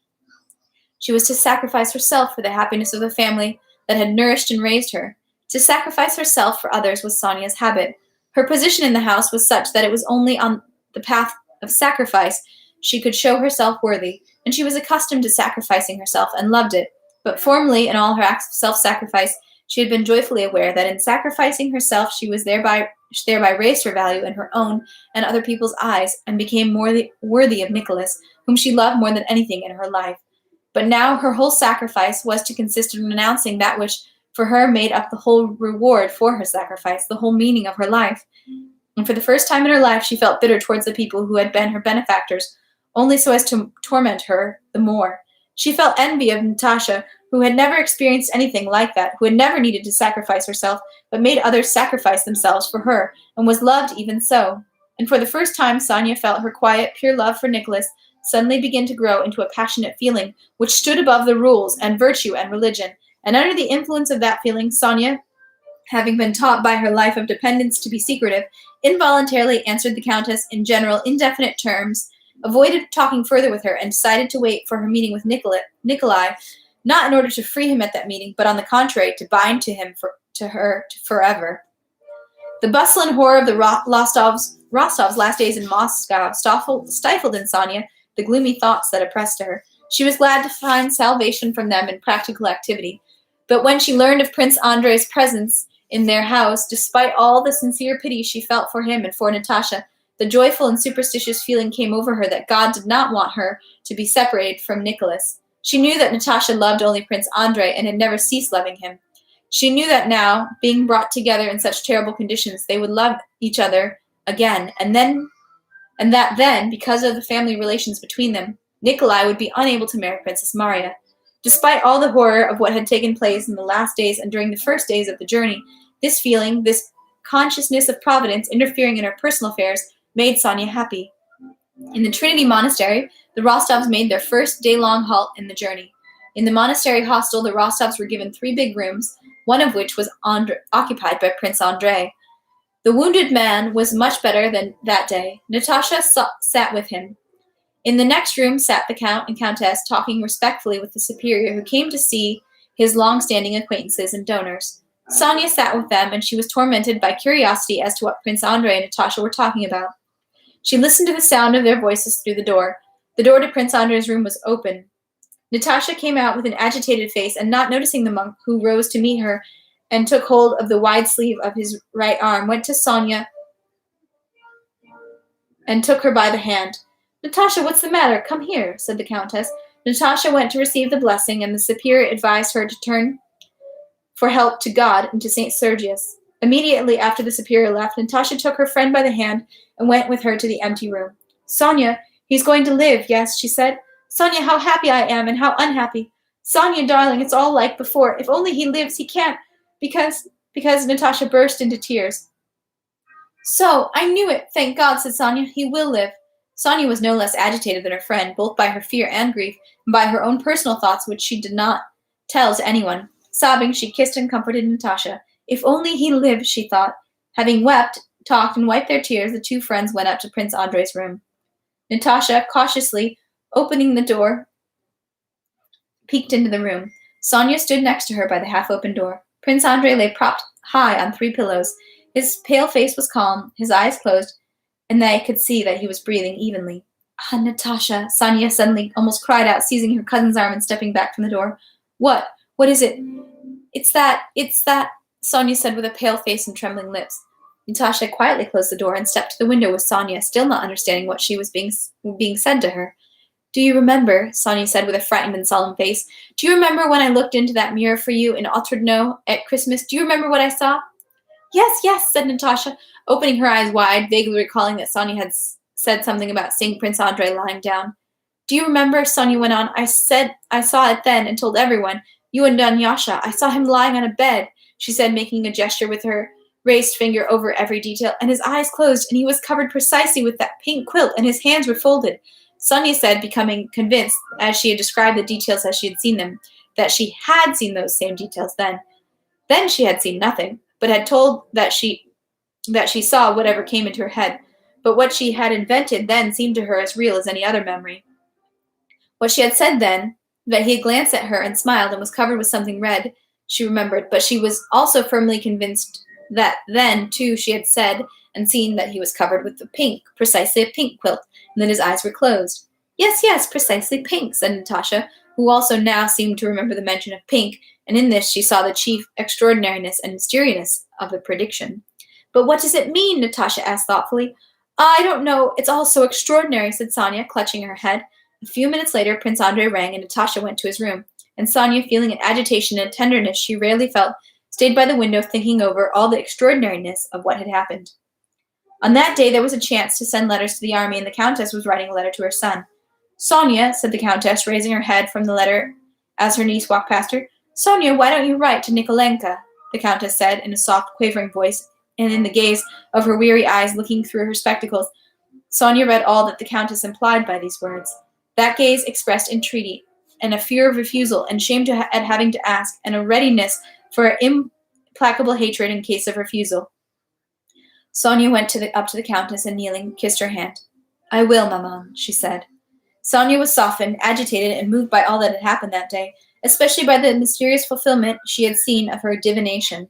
She was to sacrifice herself for the happiness of the family that had nourished and raised her. To sacrifice herself for others was Sonia's habit. Her position in the house was such that it was only on the path of sacrifice she could show herself worthy, and she was accustomed to sacrificing herself and loved it. But formally, in all her acts of self-sacrifice, she had been joyfully aware that in sacrificing herself, she was thereby raised her value in her own and other people's eyes, and became more worthy of Nicholas, whom she loved more than anything in her life. But now her whole sacrifice was to consist in renouncing that which for her made up the whole reward for her sacrifice, the whole meaning of her life. And for the first time in her life, she felt bitter towards the people who had been her benefactors, only so as to torment her the more. She felt envy of Natasha, who had never experienced anything like that, who had never needed to sacrifice herself, but made others sacrifice themselves for her, and was loved even so. And for the first time, Sonia felt her quiet, pure love for Nicholas suddenly begin to grow into a passionate feeling which stood above the rules and virtue and religion. And under the influence of that feeling, Sonia, having been taught by her life of dependence to be secretive, involuntarily answered the Countess in general, indefinite terms, avoided talking further with her, and decided to wait for her meeting with Nikolai, not in order to free him at that meeting, but on the contrary, to bind to him to her forever. The bustle and horror of the Rostovs' last days in Moscow stifled in Sonia the gloomy thoughts that oppressed her. She was glad to find salvation from them in practical activity. But when she learned of Prince Andrei's presence in their house, despite all the sincere pity she felt for him and for Natasha, the joyful and superstitious feeling came over her that God did not want her to be separated from Nicholas. She knew that Natasha loved only Prince Andrei and had never ceased loving him. She knew that now, being brought together in such terrible conditions, they would love each other again, and that then, because of the family relations between them, Nikolai would be unable to marry Princess Maria. Despite all the horror of what had taken place in the last days and during the first days of the journey, this feeling, this consciousness of Providence interfering in her personal affairs, made Sonia happy. In the Trinity Monastery, the Rostovs made their first day-long halt in the journey. In the monastery hostel, the Rostovs were given 3 big rooms, one of which was occupied by Prince Andrei. The wounded man was much better than that day. Natasha sat with him. In the next room sat the Count and Countess, talking respectfully with the superior who came to see his long-standing acquaintances and donors. Sonia sat with them, and she was tormented by curiosity as to what Prince Andrei and Natasha were talking about. She listened to the sound of their voices through the door. The door to Prince Andrei's room was open. Natasha came out with an agitated face, and not noticing the monk who rose to meet her and took hold of the wide sleeve of his right arm, went to Sonia and took her by the hand. "Natasha, what's the matter? Come here," said the Countess. Natasha went to receive the blessing, and the superior advised her to turn for help to God and to St. Sergius. Immediately after the superior left, Natasha took her friend by the hand and went with her to the empty room. "Sonia, he's going to live, yes," she said. "Sonia, how happy I am and how unhappy. Sonia, darling, it's all like before. If only he lives, he can't, because Natasha burst into tears. "So, I knew it, thank God," said Sonia. "He will live." Sonia was no less agitated than her friend, both by her fear and grief, and by her own personal thoughts, which she did not tell to anyone. Sobbing, she kissed and comforted Natasha. If only he lived, she thought. Having wept, talked, and wiped their tears, the 2 friends went up to Prince Andrei's room. Natasha, cautiously opening the door, peeked into the room. Sonia stood next to her by the half-open door. Prince Andrei lay propped high on 3 pillows. His pale face was calm, his eyes closed, and they could see that he was breathing evenly. "Ah, Natasha," Sonia suddenly almost cried out, seizing her cousin's arm and stepping back from the door. "What? What is it?" It's that, Sonia said with a pale face and trembling lips. Natasha quietly closed the door and stepped to the window with Sonia, still not understanding what she was being said to her. "Do you remember," Sonia said with a frightened and solemn face, "do you remember when I looked into that mirror for you in Otrudno at Christmas? Do you remember what I saw?" "Yes, yes," said Natasha, opening her eyes wide, vaguely recalling that Sonia had said something about seeing Prince Andrei lying down. "Do you remember," Sonia went on, "I said I saw it then and told everyone, you and Dunyasha. I saw him lying on a bed," she said, making a gesture with her raised finger over every detail, "and his eyes closed, and he was covered precisely with that pink quilt, and his hands were folded." Sonia said, becoming convinced, as she had described the details as she had seen them, that she had seen those same details then. Then she had seen nothing, but had told that she saw whatever came into her head. But what she had invented then seemed to her as real as any other memory. What she had said then, that he had glanced at her and smiled and was covered with something red, she remembered, but she was also firmly convinced that then, too, she had said and seen that he was covered with precisely a pink quilt, and that his eyes were closed. "Yes, yes, precisely pink," said Natasha, who also now seemed to remember the mention of pink, and in this she saw the chief extraordinariness and mysteriousness of the prediction. "But what does it mean?" Natasha asked thoughtfully. "I don't know. It's all so extraordinary," said Sonia, clutching her head. A few minutes later, Prince Andrei rang, and Natasha went to his room. And Sonia, feeling an agitation and a tenderness she rarely felt, stayed by the window thinking over all the extraordinariness of what had happened. On that day there was a chance to send letters to the army, and the Countess was writing a letter to her son. "Sonia," said the Countess, raising her head from the letter as her niece walked past her. "Sonia, why don't you write to Nikolenka?" the Countess said in a soft, quavering voice. and in the gaze of her weary eyes looking through her spectacles, Sonia read all that the Countess implied by these words. That gaze expressed entreaty, and a fear of refusal, and shame at having to ask, and a readiness for implacable hatred in case of refusal. Sonia went up to the Countess and, kneeling, kissed her hand. "I will, maman," she said. Sonia was softened, agitated, and moved by all that had happened that day, especially by the mysterious fulfillment she had seen of her divination.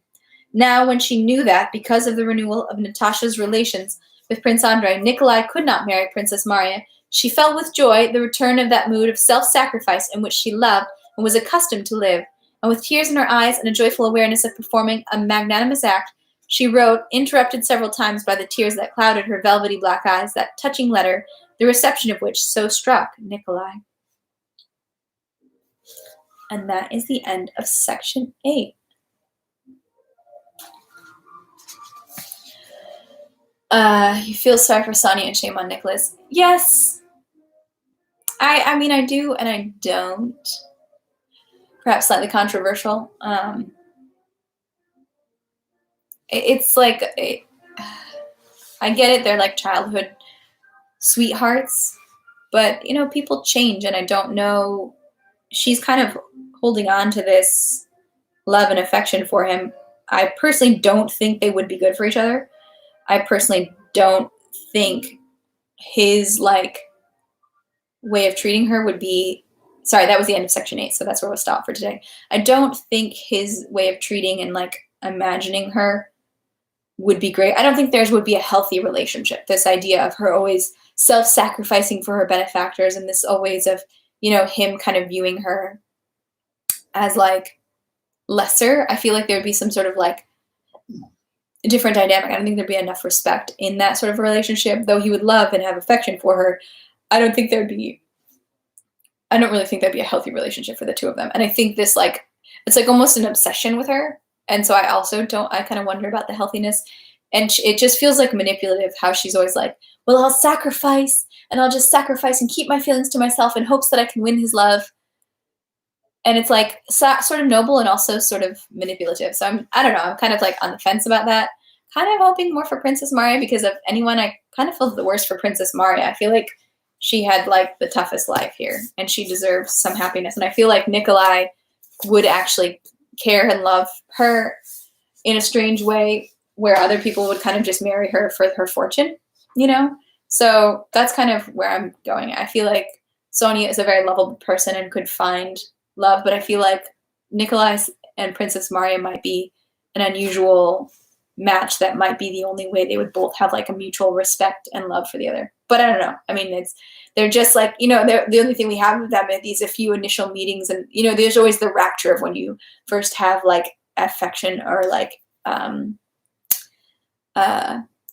Now, when she knew that, because of the renewal of Natasha's relations with Prince Andrei, Nikolai could not marry Princess Maria, she felt with joy the return of that mood of self-sacrifice in which she loved and was accustomed to live, and with tears in her eyes and a joyful awareness of performing a magnanimous act, she wrote, interrupted several times by the tears that clouded her velvety black eyes, that touching letter, the reception of which so struck Nikolai. And that is the end of section 8. You feel sorry for Sonia and shame on Nicholas. Yes. I mean, I do and I don't. Perhaps slightly controversial. It's like, I get it. They're like childhood sweethearts. But, you know, people change, and I don't know. She's kind of holding on to this love and affection for him. I personally don't think they would be good for each other. I personally don't think his, like, way of treating her would be... Sorry, that was the end of section 8, so that's where we'll stop for today. I don't think his way of treating and, like, imagining her would be great. I don't think theirs would be a healthy relationship. This idea of her always self-sacrificing for her benefactors, and this always of, you know, him kind of viewing her as, like, lesser. I feel like there would be some sort of, like, different dynamic. I don't think there'd be enough respect in that sort of relationship. Though he would love and have affection for her, I don't really think that'd be a healthy relationship for the two of them. And I think this, like, it's like almost an obsession with her. And so I kind of wonder about the healthiness. And it just feels like manipulative, how she's always like, well, I'll sacrifice, and I'll just sacrifice and keep my feelings to myself in hopes that I can win his love. And it's like sort of noble and also sort of manipulative. So I don't know, I'm kind of like on the fence about that. Kind of hoping more for Princess Maria, because of anyone, I kind of feel the worst for Princess Maria. I feel like she had like the toughest life here, and she deserves some happiness. And I feel like Nikolai would actually care and love her in a strange way, where other people would kind of just marry her for her fortune, you know? So that's kind of where I'm going. I feel like Sonia is a very lovable person and could find love, but I feel like Nikolai and Princess Maria might be an unusual match that might be the only way they would both have like a mutual respect and love for the other. But I don't know. I mean, they're just like, you know, the only thing we have with them are these a few initial meetings, and, you know, there's always the rapture of when you first have like affection or like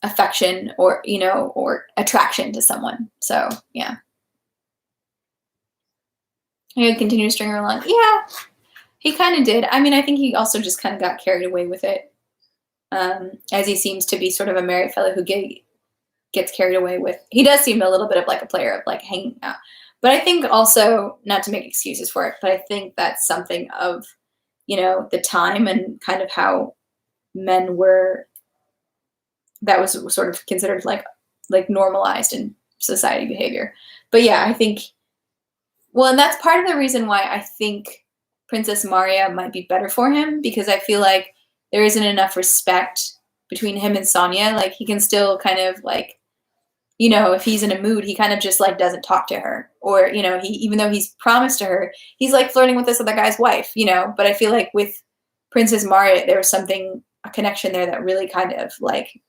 affection or, you know, or attraction to someone. So yeah. He would continue to string her along. Yeah, he kind of did. I mean, I think he also just kind of got carried away with it. As he seems to be sort of a married fellow who gets carried away with. He does seem a little bit of like a player of like hanging out. But I think also, not to make excuses for it, but I think that's something of, you know, the time and kind of how men were, that was sort of considered like normalized in society behavior. But yeah, I think, well, and that's part of the reason why I think Princess Maria might be better for him, because I feel like there isn't enough respect between him and Sonia. Like, he can still kind of like, you know, if he's in a mood, he kind of just like doesn't talk to her, or, you know, even though he's promised to her, he's like flirting with this other guy's wife, you know. But I feel like with Princess Maria, there was a connection there that really kind of like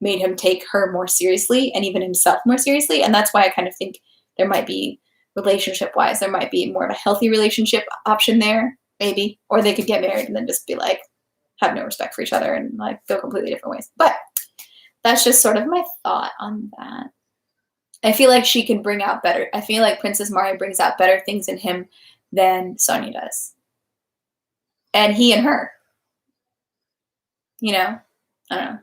made him take her more seriously and even himself more seriously. And that's why I kind of think there might be, relationship-wise, there might be more of a healthy relationship option there, maybe. Or they could get married and then just be like, have no respect for each other and like go completely different ways. But that's just sort of my thought on that. I feel like she can bring out better. I feel like Princess Maria brings out better things in him than Sonia does. And he and her. You know? I don't know.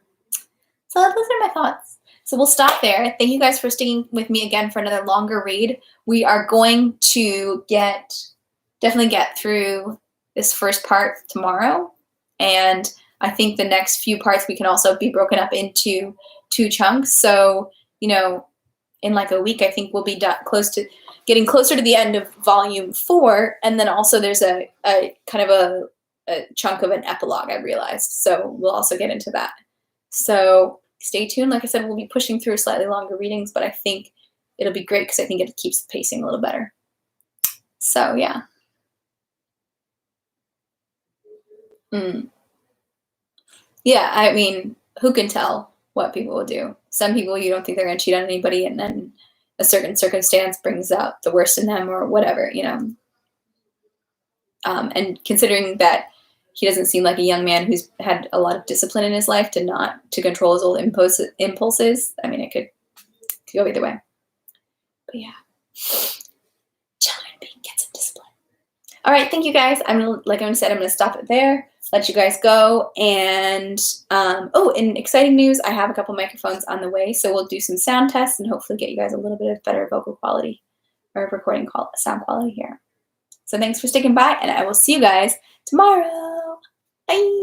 So those are my thoughts. So we'll stop there. Thank you guys for sticking with me again for another longer read. We are going to definitely get through this first part tomorrow. And I think the next few parts we can also be broken up into 2 chunks. So, you know, in like a week, I think we'll be getting closer to the end of volume 4. And then also there's a kind of a chunk of an epilogue, I realized. So we'll also get into that. So stay tuned. Like I said, we'll be pushing through slightly longer readings, but I think it'll be great because I think it keeps the pacing a little better. So yeah. Yeah, I mean, who can tell what people will do? Some people you don't think they're going to cheat on anybody, and then a certain circumstance brings out the worst in them or whatever, you know. And considering that he doesn't seem like a young man who's had a lot of discipline in his life to control his old impulses, I mean, it could go either way. But yeah, children, get some discipline. All right, thank you guys. Like I said, I'm going to stop it there. Let you guys go. And in exciting news, I have a couple microphones on the way, so we'll do some sound tests and hopefully get you guys a little bit of better vocal quality or recording sound quality here. So thanks for sticking by, and I will see you guys tomorrow. Bye.